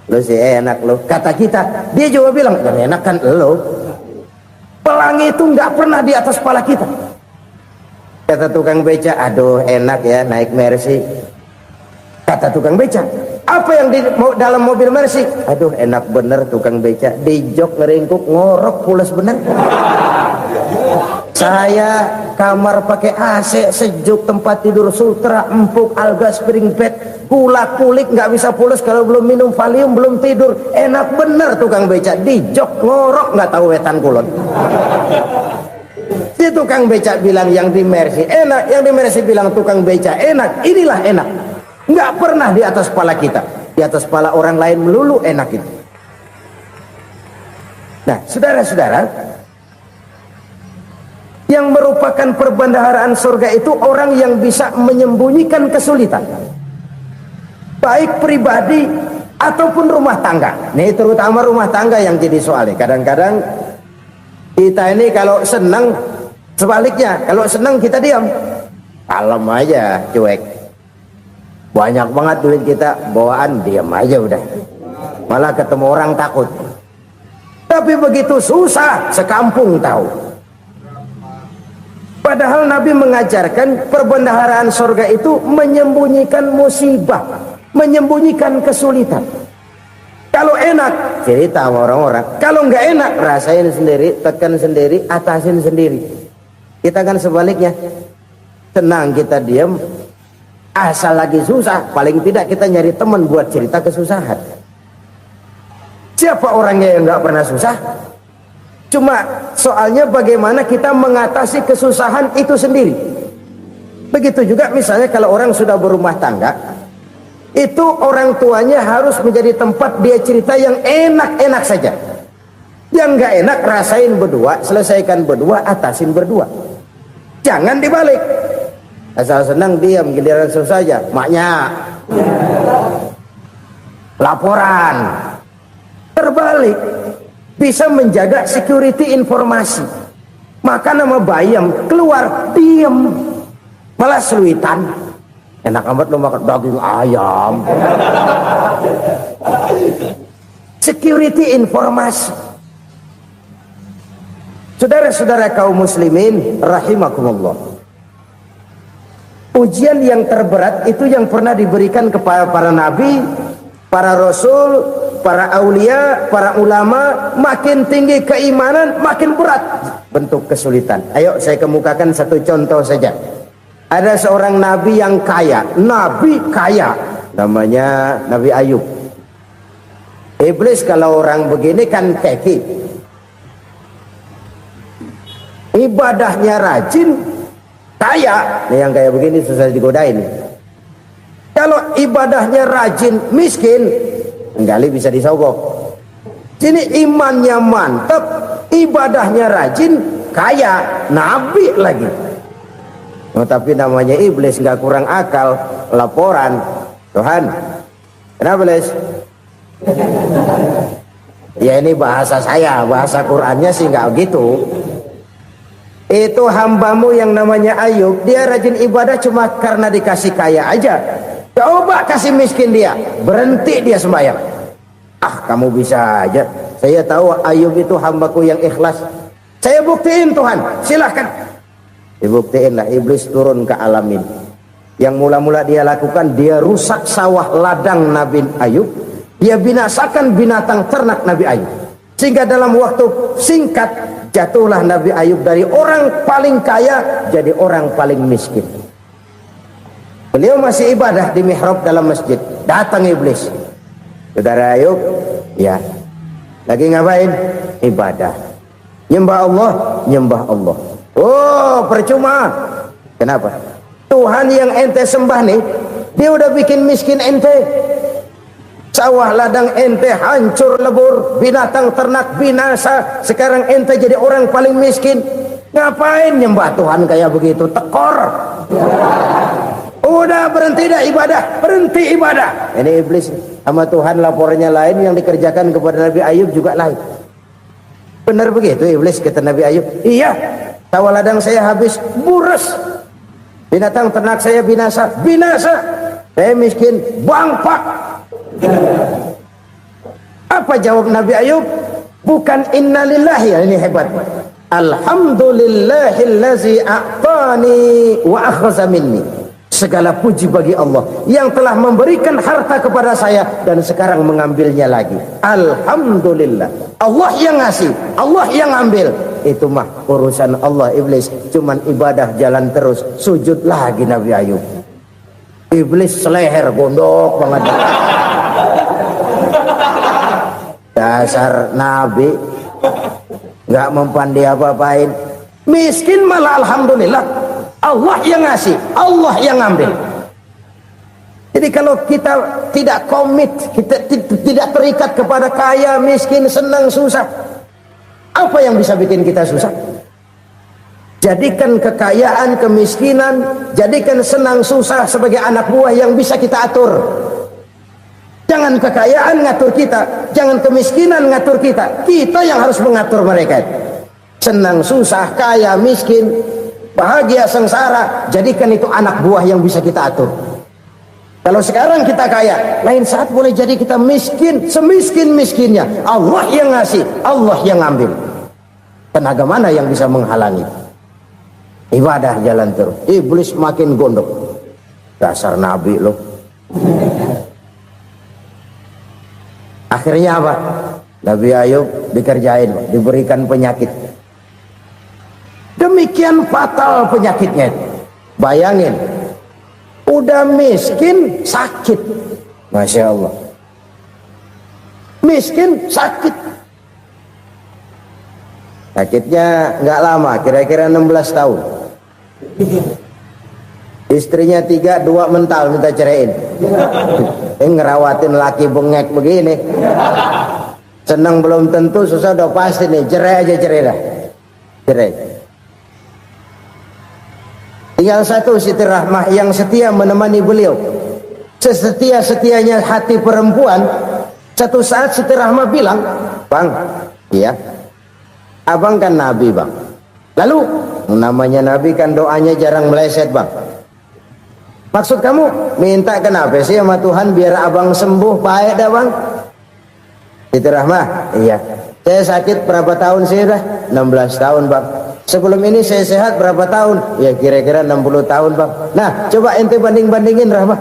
Lo sih enak lo, kata kita. Dia juga bilang yang enak kan lo. Pelangi itu nggak pernah di atas kepala kita. Kata tukang beca, aduh enak ya naik Mercy. Kata tukang beca, apa yang di dalam mobil Mercy? Aduh enak bener tukang beca, di jok ngeringkuk ngorok pulas bener. Saya kamar pakai AC sejuk, tempat tidur sutra empuk, alga spring bed, kulak kulik nggak bisa pulas kalau belum minum Valium, belum tidur. Enak bener tukang beca, di jok ngorok nggak tahu wetan kulon. Si tukang beca bilang yang di Mercy enak, yang di Mercy bilang tukang beca enak. Inilah enak, nggak pernah di atas kepala kita, di atas kepala orang lain melulu enak itu. Nah saudara-saudara, yang merupakan perbendaharaan surga itu orang yang bisa menyembunyikan kesulitan, baik pribadi ataupun rumah tangga. Nih terutama rumah tangga yang jadi soalnya. Kadang-kadang kita ini kalau senang, sebaliknya kalau senang kita diam, kalem aja, cuek. Banyak banget duit kita bawaan, diam aja udah. Malah ketemu orang takut. Tapi begitu susah, sekampung tahu. Padahal Nabi mengajarkan perbendaharaan surga itu menyembunyikan musibah, menyembunyikan kesulitan. Kalau enak, cerita sama orang-orang. Kalau nggak enak, rasain sendiri, tekan sendiri, atasin sendiri. Kita kan sebaliknya, tenang kita diam, asal lagi susah, paling tidak kita nyari teman buat cerita kesusahan. Siapa orangnya yang nggak pernah susah? Cuma soalnya bagaimana kita mengatasi kesusahan itu sendiri. Begitu juga misalnya kalau orang sudah berumah tangga, itu orang tuanya harus menjadi tempat dia cerita yang enak-enak saja. Yang nggak enak rasain berdua, selesaikan berdua, atasin berdua. Jangan dibalik. Asal senang diam, giliran susah saja. Maknya laporan. Terbalik. Bisa menjaga security informasi. Maka nama bayam keluar diam, malah seluitan. Enak amat lo makan daging ayam. Security informasi. Saudara-saudara kaum muslimin rahimakumullah, ujian yang terberat itu yang pernah diberikan kepada para nabi, para rasul, para aulia, para ulama. Makin tinggi keimanan, makin berat bentuk kesulitan. Ayo saya kemukakan satu contoh saja. Ada seorang nabi yang kaya, nabi kaya, namanya Nabi Ayub. Iblis kalau orang begini kan keki, ibadahnya rajin, kaya. Nih yang kayak begini susah digodain. Kalau ibadahnya rajin, miskin, enggali bisa disogok. Sini imannya mantap, ibadahnya rajin, kaya, nabi lagi. Oh, tapi namanya iblis, nggak kurang akal. Laporan, Tuhan, kenapa Les? Ya ini bahasa saya, bahasa Qur'annya sih nggak gitu. Itu hambamu yang namanya Ayub, dia rajin ibadah cuma karena dikasih kaya aja. Coba kasih miskin dia, berhenti dia sembahyang. Ah, kamu bisa aja. Saya tahu Ayub itu hambaku yang ikhlas. Saya buktiin Tuhan, silahkan. Dibuktiin lah, iblis turun ke alam ini. Yang mula-mula dia lakukan, dia rusak sawah ladang Nabi Ayub. Dia binasakan binatang ternak Nabi Ayub. Sehingga dalam waktu singkat, jatuhlah Nabi Ayub dari orang paling kaya jadi orang paling miskin. Beliau masih ibadah di mihrab dalam masjid. Datang iblis. Saudara Ayub, ya, lagi ngapain? Ibadah. Nyembah Allah, nyembah Allah. Oh, percuma. Kenapa? Tuhan yang ente sembah nih, dia udah bikin miskin ente. Sawah ladang ente hancur lebur, binatang ternak binasa. Sekarang ente jadi orang paling miskin. Ngapain nyembah Tuhan kayak begitu? Tekor. Udah berhenti dah ibadah, berhenti ibadah. Ini iblis sama Tuhan laporannya lain, yang dikerjakan kepada Nabi Ayub juga lain. Benar begitu iblis, kata Nabi Ayub. Iya, sawah ladang saya habis, buras. Binatang ternak saya binasa, binasa. Saya miskin, bangpak. Apa jawab Nabi Ayub? Bukan innalillahi, ini hebat. Alhamdulillahillazi a'tani wa akhza minni. Segala puji bagi Allah yang telah memberikan harta kepada saya dan sekarang mengambilnya lagi. Alhamdulillah. Allah yang ngasih, Allah yang ambil. Itu mah urusan Allah. Iblis cuman ibadah jalan terus, sujud lagi Nabi Ayub. Iblis seleher gondok banget. Dasar Nabi nggak mempan dia apa-apain. Miskin malah alhamdulillah. Allah yang ngasih, Allah yang ambil. Jadi kalau kita tidak komit, kita tidak terikat kepada kaya, miskin, senang, susah, apa yang bisa bikin kita susah? Jadikan kekayaan, kemiskinan, jadikan senang, susah sebagai anak buah yang bisa kita atur. Jangan kekayaan ngatur kita, jangan kemiskinan ngatur kita. Kita yang harus mengatur mereka. Senang, susah, kaya, miskin, bahagia, sengsara, jadikan itu anak buah yang bisa kita atur. Kalau sekarang kita kaya, lain saat boleh jadi kita miskin, semiskin-miskinnya. Allah yang ngasih, Allah yang ambil. Tenaga mana yang bisa menghalangi? Ibadah jalan terus. Iblis makin gondok. Dasar Nabi loh. Akhirnya apa? Nabi Ayub dikerjain, diberikan penyakit. Demikian fatal penyakitnya. Bayangin, udah miskin sakit. Masya Allah. Miskin sakit. Sakitnya nggak lama, kira-kira 16 tahun. Istrinya 3, 2 mental minta ceraiin. Ngerawatin laki bengek begini. Senang belum tentu, susah udah pasti nih. Cerai aja, cerai dah. Cerai. Tinggal satu Siti Rahmah yang setia menemani beliau. Sesetia-setianya hati perempuan. Satu saat Siti Rahmah bilang, "Bang, iya, abang kan Nabi, Bang. Lalu, namanya Nabi kan doanya jarang meleset, Bang. Maksud kamu minta kenapa sih sama Tuhan biar abang sembuh baik dah, Bang?" Siti Rahmah, iya. Saya sakit berapa tahun sih dah? 16 tahun, Bang. Sebelum ini saya sehat berapa tahun? Ya kira-kira 60 tahun, Bang. Nah, coba ente banding-bandingin, Rahmah.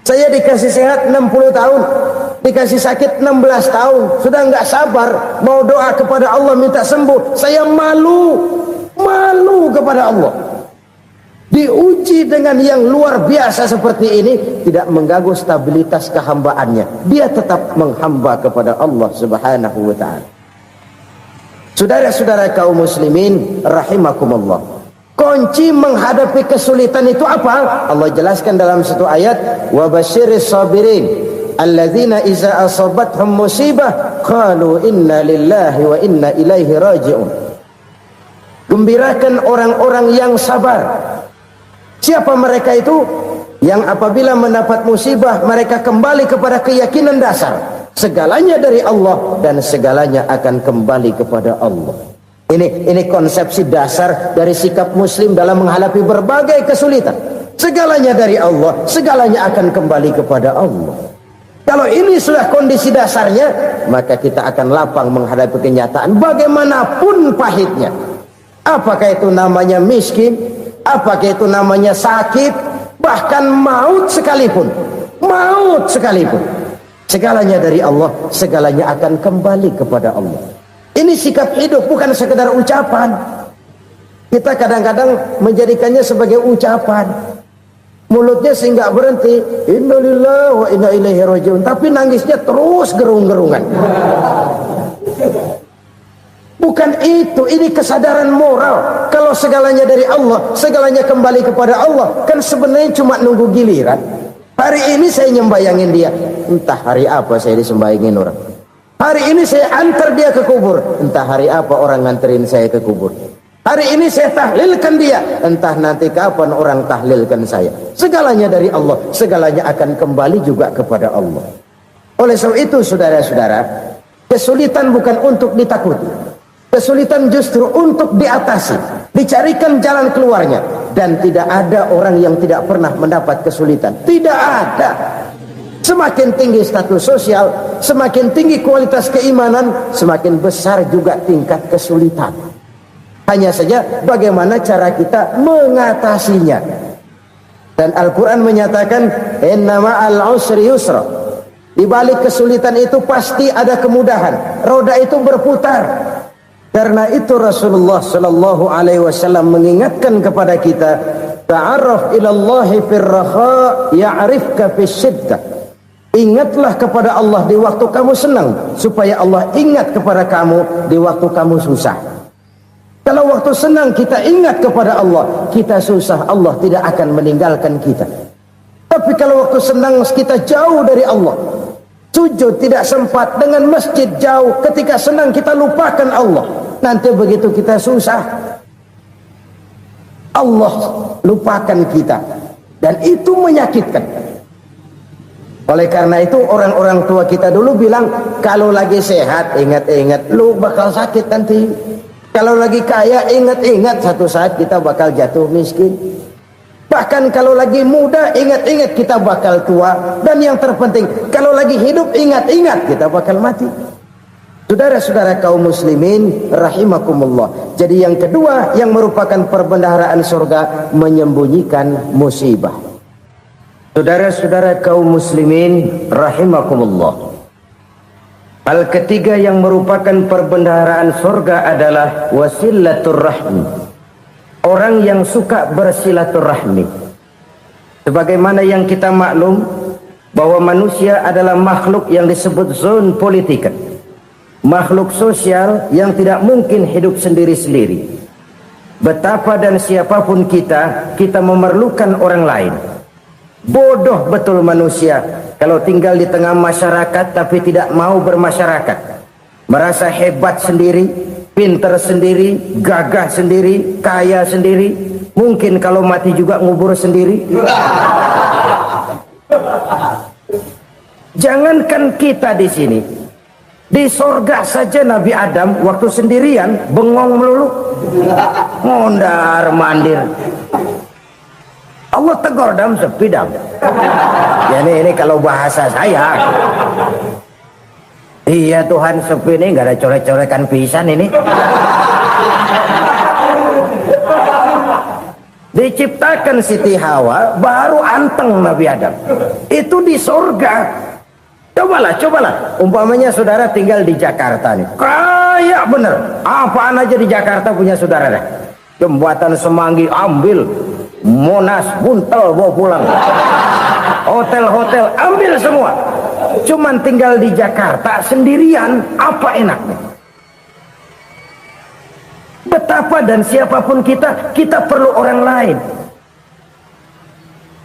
Saya dikasih sehat 60 tahun, dikasih sakit 16 tahun. Sudah nggak sabar mau doa kepada Allah minta sembuh. Saya malu kepada Allah. Diuji dengan yang luar biasa seperti ini, tidak mengganggu stabilitas kehambaannya. Dia tetap menghamba kepada Allah Subhanahu wa ta'ala. Saudara-saudara kaum muslimin rahimakumullah. Kunci menghadapi kesulitan itu apa? Allah jelaskan dalam satu ayat, wa basyiris sabirin alladzina iza asabathum musibah qalu inna lillahi wa inna ilaihi raji'un. Gembirakan orang-orang yang sabar. Siapa mereka itu? yang apabila mendapat musibah mereka kembali kepada keyakinan dasar segalanya dari Allah dan segalanya akan kembali kepada Allah. Ini konsepsi dasar dari sikap muslim dalam menghadapi berbagai kesulitan. Segalanya dari Allah, segalanya akan kembali kepada Allah. Kalau ini sudah kondisi dasarnya, maka kita akan lapang menghadapi kenyataan bagaimanapun pahitnya. Apakah itu namanya miskin, apakah itu namanya sakit, bahkan maut sekalipun. Maut sekalipun. Segalanya dari Allah, segalanya akan kembali kepada Allah. Ini sikap hidup, bukan sekedar ucapan. Kita kadang-kadang menjadikannya sebagai ucapan. Mulutnya sih nggak berhenti, innalillahi wa inna ilaihi rajiun, tapi nangisnya terus gerung-gerungan. Bukan itu, ini kesadaran moral. Kalau segalanya dari Allah, segalanya kembali kepada Allah, kan sebenarnya cuma nunggu giliran. Hari ini saya nyembayangin dia, entah hari apa saya disembayangin orang. Hari ini saya antar dia ke kubur, entah hari apa orang nganterin saya ke kubur. Hari ini saya tahlilkan dia, entah nanti kapan orang tahlilkan saya. Segalanya dari Allah, segalanya akan kembali juga kepada Allah. Oleh sebab itu saudara-saudara, kesulitan bukan untuk ditakuti. Kesulitan justru untuk diatasi, dicarikan jalan keluarnya. Dan tidak ada orang yang tidak pernah mendapat kesulitan. Tidak ada. Semakin tinggi status sosial, semakin tinggi kualitas keimanan, semakin besar juga tingkat kesulitan. Hanya saja bagaimana cara kita mengatasinya. Dan Al-Quran menyatakan inna ma'al usri yusra. Di balik kesulitan itu pasti ada kemudahan. Roda itu berputar. Karena itu Rasulullah sallallahu alaihi wasallam mengingatkan kepada kita, ta'arraf ilallahi fir raha ya'rifka fis syiddah. Ingatlah kepada Allah di waktu kamu senang, supaya Allah ingat kepada kamu di waktu kamu susah. Kalau waktu senang kita ingat kepada Allah, kita susah, Allah tidak akan meninggalkan kita. Tapi kalau waktu senang kita jauh dari Allah, sujud tidak sempat, dengan masjid jauh, ketika senang kita lupakan Allah, nanti begitu kita susah, Allah lupakan kita, dan itu menyakitkan. Oleh karena itu orang-orang tua kita dulu bilang, kalau lagi sehat ingat-ingat lu bakal sakit nanti. Kalau lagi kaya ingat-ingat satu saat kita bakal jatuh miskin. Bahkan kalau lagi muda ingat-ingat kita bakal tua. Dan yang terpenting kalau lagi hidup ingat-ingat kita bakal mati. Saudara-saudara kaum muslimin rahimakumullah. Jadi yang kedua yang merupakan perbendaharaan surga, menyembunyikan musibah. Saudara-saudara kaum muslimin rahimakumullah. Hal ketiga yang merupakan perbendaharaan surga adalah wasilatur rahmi. Orang yang suka bersilaturahmi. Sebagaimana yang kita maklum bahwa manusia adalah makhluk yang disebut zon politika. Makhluk sosial yang tidak mungkin hidup sendiri-sendiri. Betapa dan siapapun kita memerlukan orang lain. Bodoh betul manusia kalau tinggal di tengah masyarakat tapi tidak mau bermasyarakat. Merasa hebat sendiri, pintar sendiri, gagah sendiri, kaya sendiri. Mungkin kalau mati juga ngubur sendiri. Jangankan kita di sini, di sorga saja Nabi Adam waktu sendirian bengong melulu, mondar mandir. Allah tegur dam sepi dam. Ya ini kalau bahasa saya. Iya Tuhan sepi ini nggak ada coret-corekan pisan ini. Diciptakan Siti Hawa baru anteng Nabi Adam. Itu di surga. Cobalah. Umpamanya saudara tinggal di Jakarta nih. Kaya bener. Apaan aja di Jakarta punya saudara dah. Jembatan Semanggi ambil. Monas buntel bawa pulang. Hotel-hotel ambil semua. Cuman tinggal di Jakarta sendirian, apa enaknya? Betapa dan siapapun kita perlu orang lain.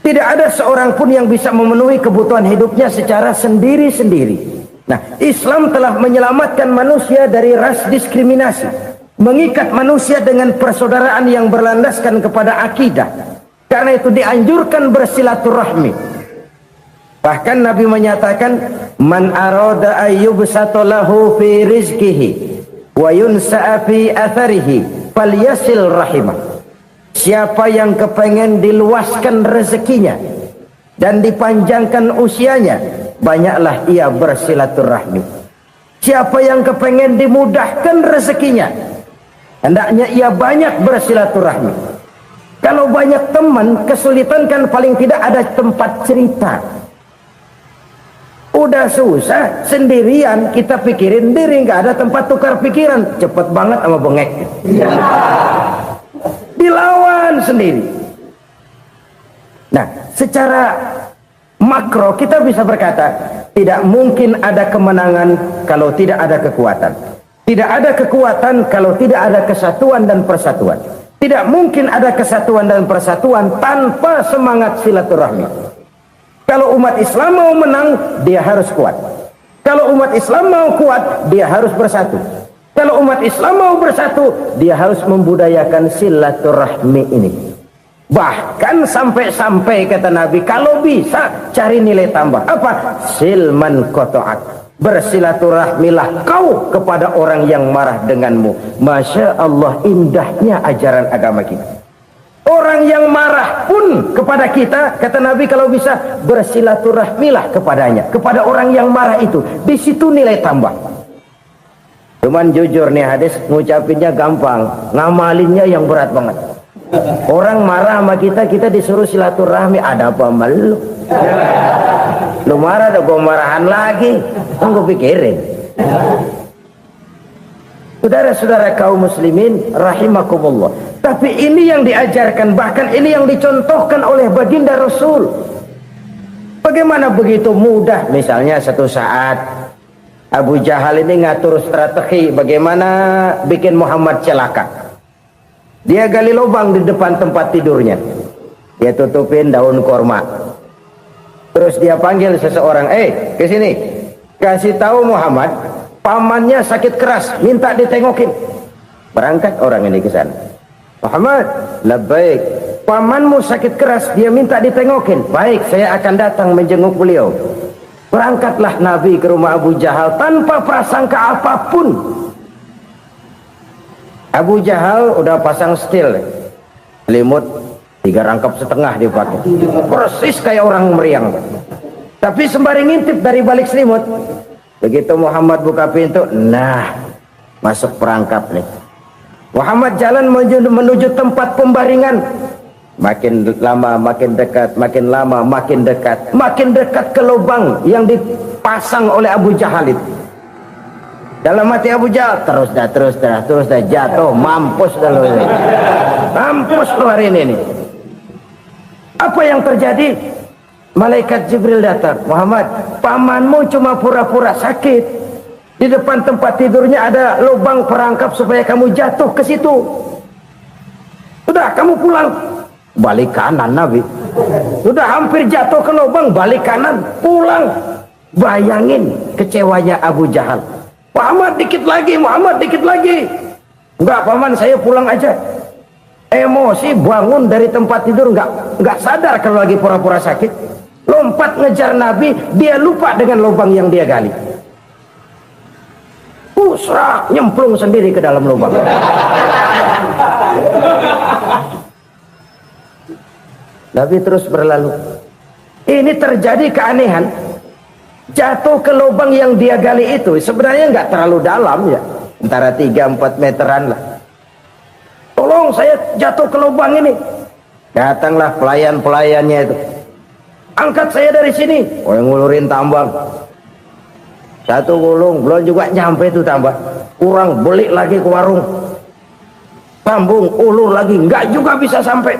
Tidak ada seorang pun yang bisa memenuhi kebutuhan hidupnya secara sendiri-sendiri. Nah, Islam telah menyelamatkan manusia dari ras diskriminasi, mengikat manusia dengan persaudaraan yang berlandaskan kepada akidah. Karena itu dianjurkan bersilaturahmi. Bahkan Nabi menyatakan, man arada ayyubsata lahu fi rizqihi wa yunsa'a fi atharihi falyasil rahimah. Siapa yang kepengen diluaskan rezekinya dan dipanjangkan usianya, banyaklah ia bersilaturahmi. Siapa yang kepengen dimudahkan rezekinya, hendaknya ia banyak bersilaturahmi. Kalau banyak teman, kesulitan kan paling tidak ada tempat cerita. Udah susah sendirian, kita pikirin diri, nggak ada tempat tukar pikiran. Cepet banget sama bengek. Dilawan sendiri. Nah, secara makro kita bisa berkata, tidak mungkin ada kemenangan kalau tidak ada kekuatan. Tidak ada kekuatan kalau tidak ada kesatuan dan persatuan. Tidak mungkin ada kesatuan dan persatuan tanpa semangat silaturahmi. Kalau umat Islam mau menang, dia harus kuat. Kalau umat Islam mau kuat, dia harus bersatu. Kalau umat Islam mau bersatu, dia harus membudayakan silaturahmi ini. Bahkan sampai-sampai kata Nabi, kalau bisa cari nilai tambah. Apa? Silman koto'at. Bersilaturahmilah kau kepada orang yang marah denganmu. Masya Allah, indahnya ajaran agama kita. Orang yang marah pun kepada kita, kata Nabi, kalau bisa bersilaturahmilah kepadanya, kepada orang yang marah itu. Di situ nilai tambah. Cuman jujur nih hadis, ngucapinnya gampang, ngamalinnya yang berat banget. Orang marah sama kita, kita disuruh silaturahmi, ada apa sama lu? Lu marah, ada gua marahan lagi, tunggu pikirin. Saudara-saudara kaum muslimin rahimakumullah. Tapi ini yang diajarkan, bahkan ini yang dicontohkan oleh baginda Rasul. Bagaimana begitu mudah, misalnya satu saat Abu Jahal ini ngatur strategi bagaimana bikin Muhammad celaka. Dia gali lubang di depan tempat tidurnya. Dia tutupin daun korma. Terus dia panggil seseorang, ke sini. Kasih tahu Muhammad, pamannya sakit keras, minta ditengokin. Berangkat orang ini ke sana. Muhammad, labbaik. Pamanmu sakit keras, dia minta ditengokin. Baik, saya akan datang menjenguk beliau. Berangkatlah Nabi ke rumah Abu Jahal tanpa prasangka apapun. Abu Jahal udah pasang stil, selimut 3 rangkap setengah dipakai, persis kayak orang meriang. Tapi sembari ngintip dari balik selimut. Begitu Muhammad buka pintu, nah masuk perangkap nih. Muhammad jalan menuju tempat pembaringan. Makin lama makin dekat, makin lama makin dekat, makin dekat ke lubang yang dipasang oleh Abu Jahal itu. Dalam hati Abu Jahal, terus dah jatuh, mampus dah lo ini. Mampus lo hari ini nih. Apa yang terjadi? Malaikat Jibril datang. Muhammad, pamanmu cuma pura-pura sakit. Di depan tempat tidurnya ada lubang perangkap supaya kamu jatuh ke situ. Sudah, kamu pulang. Balik kanan Nabi. Sudah hampir jatuh ke lubang, balik kanan, pulang. Bayangin kecewanya Abu Jahal. Muhammad dikit lagi, Muhammad dikit lagi. Enggak paman, saya pulang aja. Emosi bangun dari tempat tidur, enggak sadar kalau lagi pura-pura sakit. Lompat ngejar Nabi, dia lupa dengan lubang yang dia gali. Usrah, nyemplung sendiri ke dalam lubang. Nabi terus berlalu. Ini terjadi keanehan. Jatuh ke lubang yang dia gali itu sebenarnya nggak terlalu dalam ya, antara 3-4 meteran lah. Tolong saya jatuh ke lubang ini. Datanglah pelayan-pelayannya itu. Angkat saya dari sini. Oh, yang ngulurin tambang. Satu gulung, belum juga nyampe itu tambah. Kurang, beli lagi ke warung. Sambung, ulur lagi, nggak juga bisa sampai.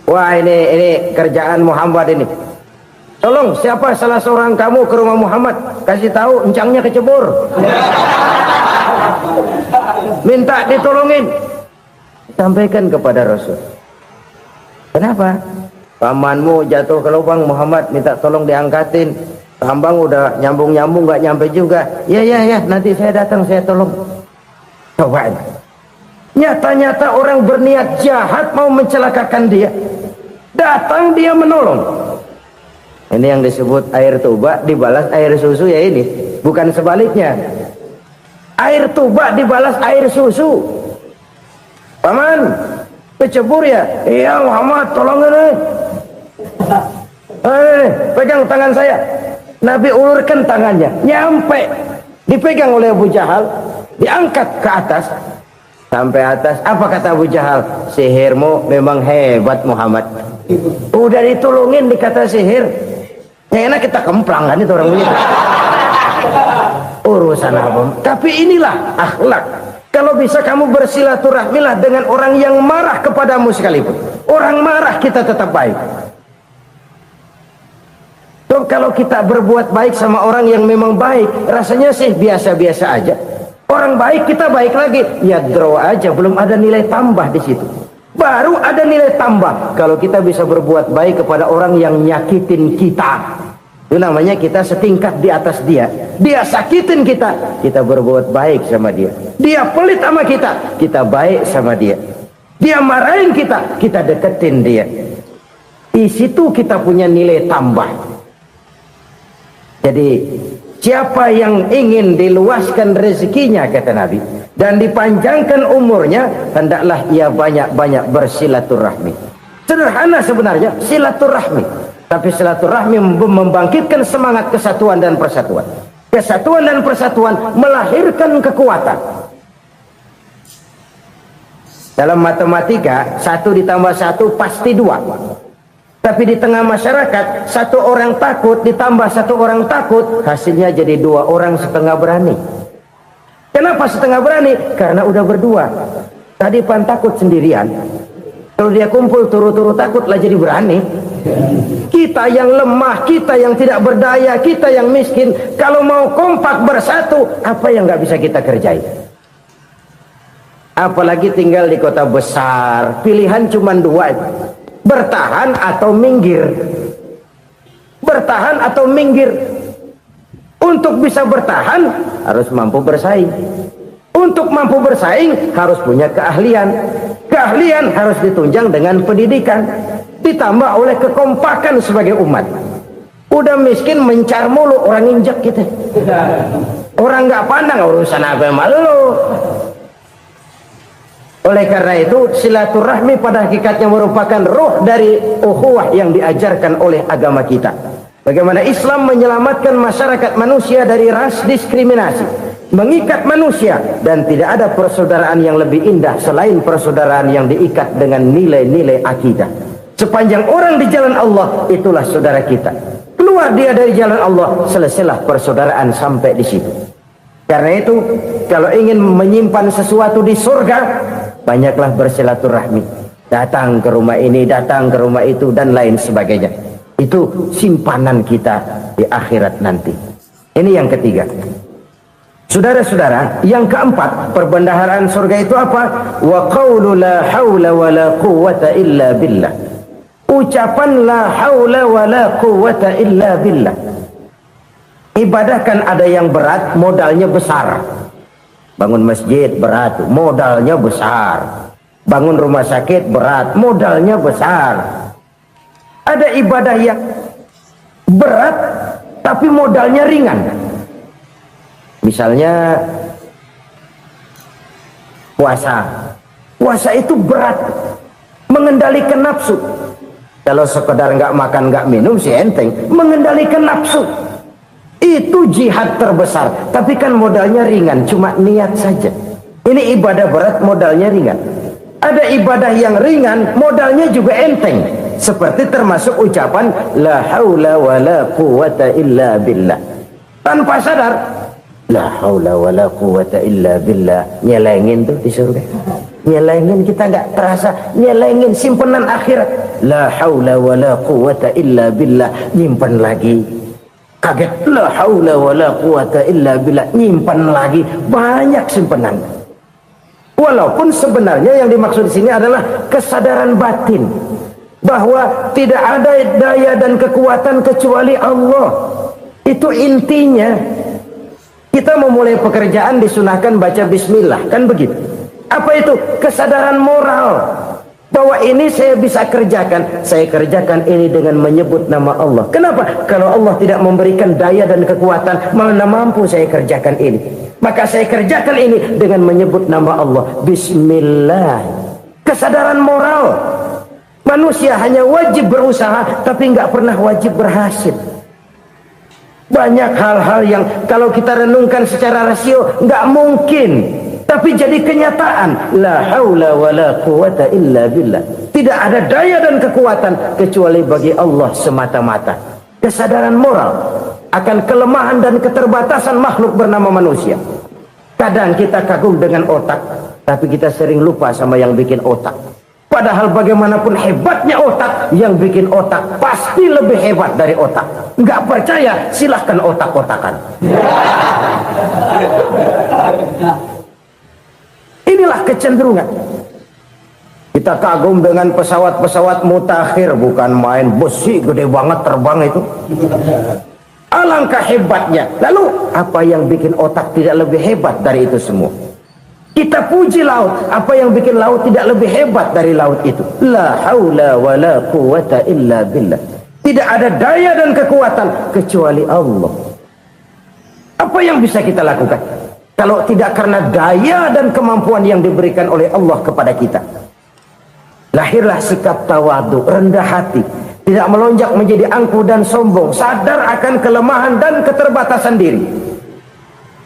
Wah, ini kerjaan Muhammad ini. Tolong, siapa salah seorang kamu ke rumah Muhammad, kasih tahu encangnya kecebur. Minta ditolongin. Sampaikan kepada Rasul. Kenapa? Pamanmu jatuh ke lubang, Muhammad minta tolong diangkatin. Tambang udah nyambung-nyambung nggak nyampe juga. Ya, nanti saya datang, saya tolong. Coba. Nyata-nyata orang berniat jahat mau mencelakakan dia. Datang dia menolong. Ini yang disebut air tuba dibalas air susu ya ini. Bukan sebaliknya. Air tuba dibalas air susu. Paman, kecebur ya? Iya Muhammad, tolong ini. Pegang tangan saya. Nabi ulurkan tangannya. Nyampe. Dipegang oleh Abu Jahal. Diangkat ke atas. Sampai atas. Apa kata Abu Jahal? Sihirmu memang hebat Muhammad. Udah ditolongin dikata sihir. Enak kita kemplang kan itu orang begitu. Urusan apa? Tapi inilah akhlak. Kalau bisa kamu bersilaturahmilah dengan orang yang marah kepadamu sekalipun. Orang marah kita tetap baik. So, kalau kita berbuat baik sama orang yang memang baik, rasanya sih biasa-biasa aja. Orang baik kita baik lagi, ya draw aja, belum ada nilai tambah di situ. Baru ada nilai tambah kalau kita bisa berbuat baik kepada orang yang nyakitin kita. Itu namanya kita setingkat di atas dia. Dia sakitin kita, kita berbuat baik sama dia. Dia pelit sama kita, kita baik sama dia. Dia marahin kita, kita deketin dia. Di situ kita punya nilai tambah. Jadi siapa yang ingin diluaskan rezekinya kata Nabi dan dipanjangkan umurnya, hendaklah ia banyak-banyak bersilaturahmi. Sederhana sebenarnya silaturahmi, tapi silaturahmi membangkitkan semangat kesatuan dan persatuan. Kesatuan dan persatuan melahirkan kekuatan. Dalam matematika 1 ditambah 1 pasti 2. Tapi di tengah masyarakat, 1 orang takut ditambah 1 orang takut, hasilnya jadi 2 orang setengah berani. Kenapa setengah berani? Karena udah berdua. Tadi pan takut sendirian. Kalau dia kumpul turu-turu takutlah jadi berani. Kita yang lemah, kita yang tidak berdaya, kita yang miskin, kalau mau kompak bersatu, apa yang nggak bisa kita kerjain? Apalagi tinggal di kota besar, pilihan cuma 2. Bertahan atau minggir. Bertahan atau minggir. Untuk bisa bertahan harus mampu bersaing. Untuk mampu bersaing harus punya keahlian. Keahlian harus ditunjang dengan pendidikan, ditambah oleh kekompakan sebagai umat. Udah miskin mencar mulu, orang injak kita. Orang nggak pandang urusan apa malu. Oleh karena itu silaturahmi pada hakikatnya merupakan roh dari ukhuwah yang diajarkan oleh agama kita. Bagaimana Islam menyelamatkan masyarakat manusia dari ras diskriminasi, mengikat manusia, dan tidak ada persaudaraan yang lebih indah selain persaudaraan yang diikat dengan nilai-nilai akidah. Sepanjang orang di jalan Allah, itulah saudara kita. Keluar dia dari jalan Allah, selesailah persaudaraan sampai di situ. Karena itu, kalau ingin menyimpan sesuatu di surga, banyaklah bersilaturahmi. Datang ke rumah ini, datang ke rumah itu, dan lain sebagainya. Itu simpanan kita di akhirat nanti. Ini yang ketiga. Saudara-saudara, yang keempat, perbendaharaan surga itu apa? Wa qawlu la hawla wa la quwwata illa billah. Ucapan la hawla wa la quwwata illa billah. Ibadah kan ada yang berat, modalnya besar. Bangun masjid berat, modalnya besar. Bangun rumah sakit berat, modalnya besar. Ada ibadah yang berat tapi modalnya ringan. Misalnya puasa. Puasa itu berat, mengendalikan nafsu. Kalau sekedar nggak makan nggak minum sih enteng, mengendalikan nafsu. Itu jihad terbesar, tapi kan modalnya ringan, cuma niat saja. Ini ibadah berat, modalnya ringan. Ada ibadah yang ringan, modalnya juga enteng. Seperti termasuk ucapan la haula wa la quwwata illa billah. Tanpa sadar, la haula wa la quwwata illa billah. Nyelengin tuh di surga. Nyelengin, kita nggak terasa. Nyelengin simpenan akhirat. La haula wa la quwwata illa billah. Nyimpan lagi. Kaget, la haula wa la quwwata illa billah, nyimpan lagi, banyak simpanan. Walaupun sebenarnya yang dimaksud di sini adalah kesadaran batin bahwa tidak ada daya dan kekuatan kecuali Allah. Itu intinya. Kita memulai pekerjaan disunahkan baca bismillah, kan begitu. Apa itu? Kesadaran moral. bahwa ini saya bisa kerjakan, saya kerjakan ini dengan menyebut nama Allah. Kenapa? Kalau Allah tidak memberikan daya dan kekuatan, mana mampu saya kerjakan ini, maka saya kerjakan ini dengan menyebut nama Allah. Bismillah. Kesadaran moral. Manusia hanya wajib berusaha, tapi nggak pernah wajib berhasil. Banyak hal-hal yang kalau kita renungkan secara rasio nggak mungkin, tapi jadi kenyataan. La haula wala quwata illa billah. Tidak ada daya dan kekuatan kecuali bagi Allah semata-mata. Kesadaran moral akan kelemahan dan keterbatasan makhluk bernama manusia. Kadang kita kagum dengan otak, tapi kita sering lupa sama yang bikin otak. Padahal bagaimanapun hebatnya otak, yang bikin otak pasti lebih hebat dari otak. Nggak percaya, silahkan otak-otakan. Inilah kecenderungan. Kita kagum dengan pesawat-pesawat mutakhir, bukan main, besi gede banget terbang itu. Alangkah hebatnya. Lalu apa yang bikin otak tidak lebih hebat dari itu semua? Kita puji laut, apa yang bikin laut tidak lebih hebat dari laut itu? La haula wala quwata illa billah. Tidak ada daya dan kekuatan kecuali Allah. Apa yang bisa kita lakukan kalau tidak karena daya dan kemampuan yang diberikan oleh Allah kepada kita? Lahirlah sikap tawadu, rendah hati, tidak melonjak menjadi angkuh dan sombong, sadar akan kelemahan dan keterbatasan diri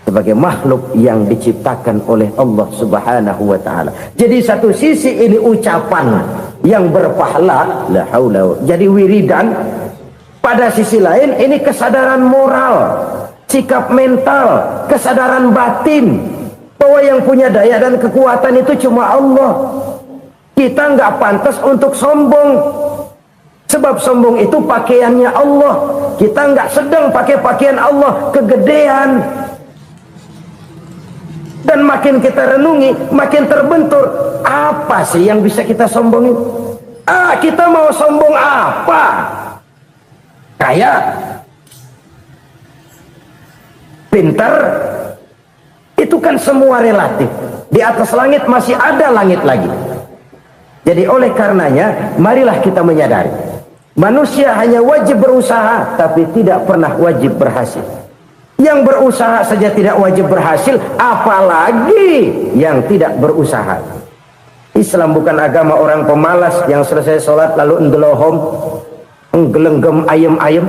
sebagai makhluk yang diciptakan oleh Allah Subhanahu wa taala. Jadi satu sisi ini ucapan yang berpahala, la haula, jadi wiridan. Pada sisi lain ini kesadaran moral, sikap mental, kesadaran batin bahwa yang punya daya dan kekuatan itu cuma Allah. Kita nggak pantas untuk sombong, sebab sombong itu pakaiannya Allah. Kita nggak sedang pakai pakaian Allah, kegedean. Dan makin kita renungi, makin terbentur. Apa sih yang bisa kita sombongin? Kita mau sombong apa? Kaya, pintar, itu kan semua relatif. Di atas langit masih ada langit lagi. Jadi oleh karenanya, marilah kita menyadari, manusia hanya wajib berusaha, tapi tidak pernah wajib berhasil. Yang berusaha saja tidak wajib berhasil, apalagi yang tidak berusaha. Islam bukan agama orang pemalas yang selesai sholat lalu ngelohom, nggelenggem ayem-ayem.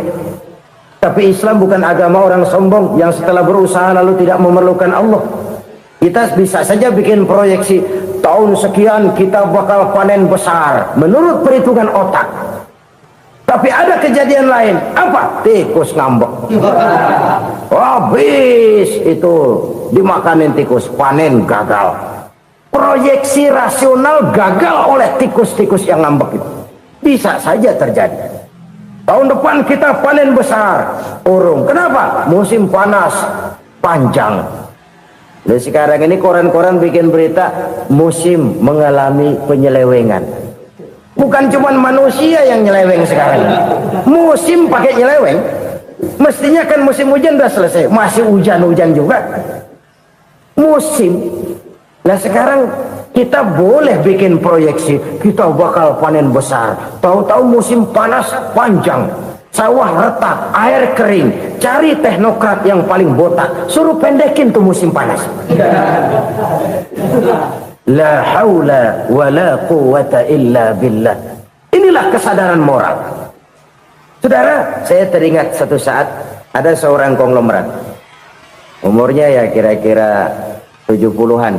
Tapi Islam bukan agama orang sombong yang setelah berusaha lalu tidak memerlukan Allah. Kita bisa saja bikin proyeksi, tahun sekian kita bakal panen besar menurut perhitungan otak. Tapi ada kejadian lain. Apa? Tikus ngambek. Habis itu dimakanin tikus, panen gagal. Proyeksi rasional gagal oleh tikus-tikus yang ngambek itu. Bisa saja terjadi. Tahun depan kita panen besar, urung. Kenapa? Musim panas panjang. Dan sekarang ini koran-koran bikin berita musim mengalami penyelewengan. Bukan cuma manusia yang nyeleweng sekarang. Musim pakai nyeleweng. Mestinya kan musim hujan udah selesai, masih hujan-hujan juga. Musim. Nah sekarang kita boleh bikin proyeksi, kita bakal panen besar. Tahu-tahu musim panas panjang, sawah retak, air kering. Cari teknokrat yang paling botak, suruh pendekin tuh musim panas. La haula wala quwata illa billah. Inilah kesadaran moral. Saudara, saya teringat satu saat ada seorang konglomerat. Umurnya ya kira-kira 70-an.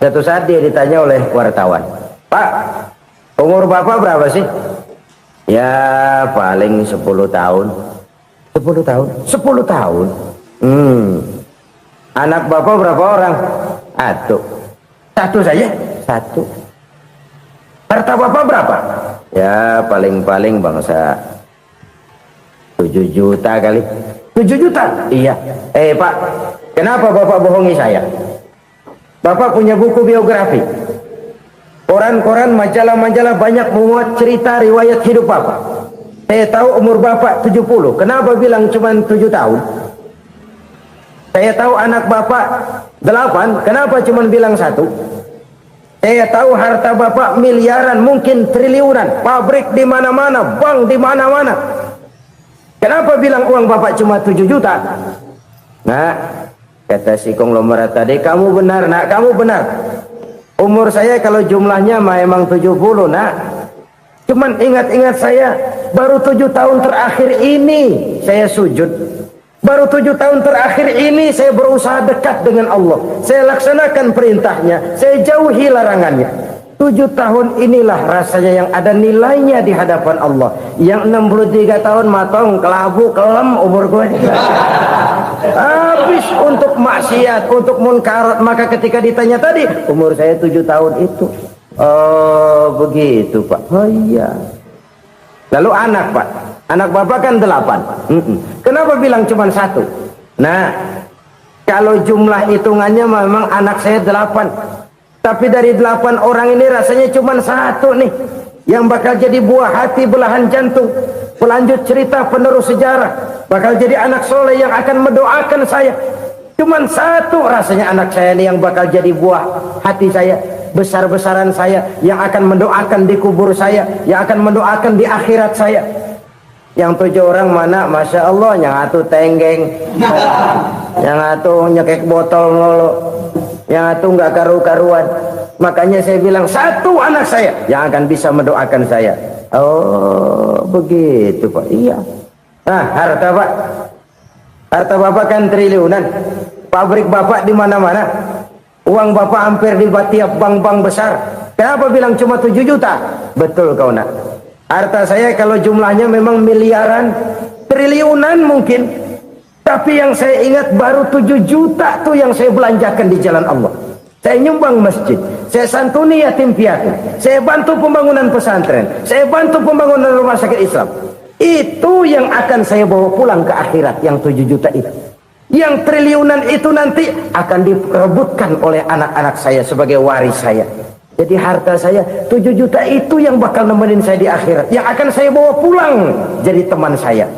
Satu saat dia ditanya oleh wartawan, "Pak, umur Bapak berapa sih?" "Ya paling 10 tahun." 10 tahun? 10 tahun? Anak Bapak berapa orang? Satu saja? Satu. Harta Bapak berapa? Ya paling-paling bangsa 7 juta kali. 7 juta? Iya. Pak, kenapa Bapak bohongi saya? Bapak punya buku biografi. Koran-koran, majalah-majalah banyak memuat cerita riwayat hidup Bapak. Saya tahu umur Bapak 70. Kenapa bilang cuma 7 tahun? Saya tahu anak Bapak 8. Kenapa cuma bilang 1? Saya tahu harta bapak miliaran, mungkin triliunan, pabrik di mana-mana, bank di mana-mana. Kenapa bilang uang bapak cuma 7 juta? Nah, kata si konglomerat tadi, kamu benar nak, kamu benar. Umur saya kalau jumlahnya memang 70 nak. Cuman ingat-ingat saya, baru 7 tahun terakhir ini saya sujud. Baru 7 tahun terakhir ini saya berusaha dekat dengan Allah. Saya laksanakan perintahnya, saya jauhi larangannya. 7 tahun inilah rasanya yang ada nilainya di hadapan Allah. Yang 63 tahun matong, kelabu, kelem umur gue. Habis untuk maksiat, untuk munkarat. Maka ketika ditanya tadi, umur saya 7 tahun itu. Oh begitu Pak. Oh iya. Lalu anak Pak, anak bapak kan 8. Kenapa bilang cuma 1? Nah, kalau jumlah hitungannya memang anak saya 8. Tapi dari 8 orang ini rasanya cuma 1 nih yang bakal jadi buah hati, belahan jantung, pelanjut cerita, penerus sejarah, bakal jadi anak soleh yang akan mendoakan saya. Cuman 1 rasanya anak saya ini yang bakal jadi buah hati saya, besar-besaran saya, yang akan mendoakan di kubur saya, yang akan mendoakan di akhirat saya. Yang 7 orang mana, masya Allah, yang 1 tenggeng, yang 1 nyekek botol mulu, yang 1 nggak karu-karuan. Makanya saya bilang 1 anak saya yang akan bisa mendoakan saya. Oh begitu Pak. Iya. Nah, harta Pak, harta bapak kan triliunan, pabrik bapak di mana-mana, uang bapak hampir di tiap bank-bank besar. Kenapa bilang cuma 7 juta? Betul kau nak. Harta saya kalau jumlahnya memang miliaran, triliunan mungkin. Tapi yang saya ingat baru 7 juta tuh yang saya belanjakan di jalan Allah. Saya nyumbang masjid, saya santuni yatim piatu, saya bantu pembangunan pesantren, saya bantu pembangunan rumah sakit Islam. Itu yang akan saya bawa pulang ke akhirat, yang 7 juta itu. Yang triliunan itu nanti akan diperebutkan oleh anak-anak saya sebagai waris saya. Jadi harta saya 7 juta itu yang bakal nemenin saya di akhirat, yang akan saya bawa pulang jadi teman saya.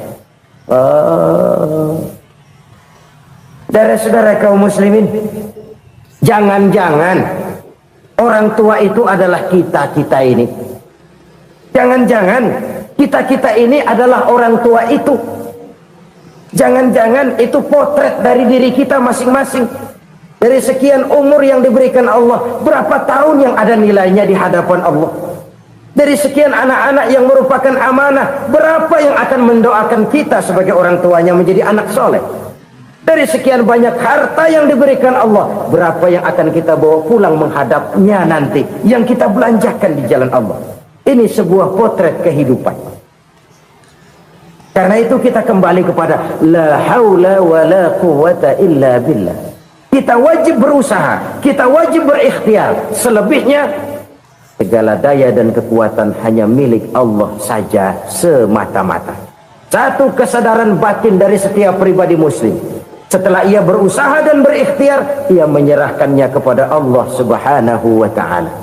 Saudara-saudara kaum muslimin, jangan-jangan orang tua itu adalah kita-kita ini. Jangan-jangan kita-kita ini adalah orang tua itu. Jangan-jangan itu potret dari diri kita masing-masing. Dari sekian umur yang diberikan Allah, berapa tahun yang ada nilainya di hadapan Allah? Dari sekian anak-anak yang merupakan amanah, berapa yang akan mendoakan kita sebagai orang tuanya menjadi anak soleh? Dari sekian banyak harta yang diberikan Allah, berapa yang akan kita bawa pulang menghadapnya nanti, yang kita belanjakan di jalan Allah? Ini sebuah potret kehidupan. Karena itu kita kembali kepada la haula wa la quwwata illa billah. Kita wajib berusaha, kita wajib berikhtiar. Selebihnya segala daya dan kekuatan hanya milik Allah saja semata-mata. Satu kesadaran batin dari setiap pribadi muslim. Setelah ia berusaha dan berikhtiar, ia menyerahkannya kepada Allah Subhanahu wa ta'ala.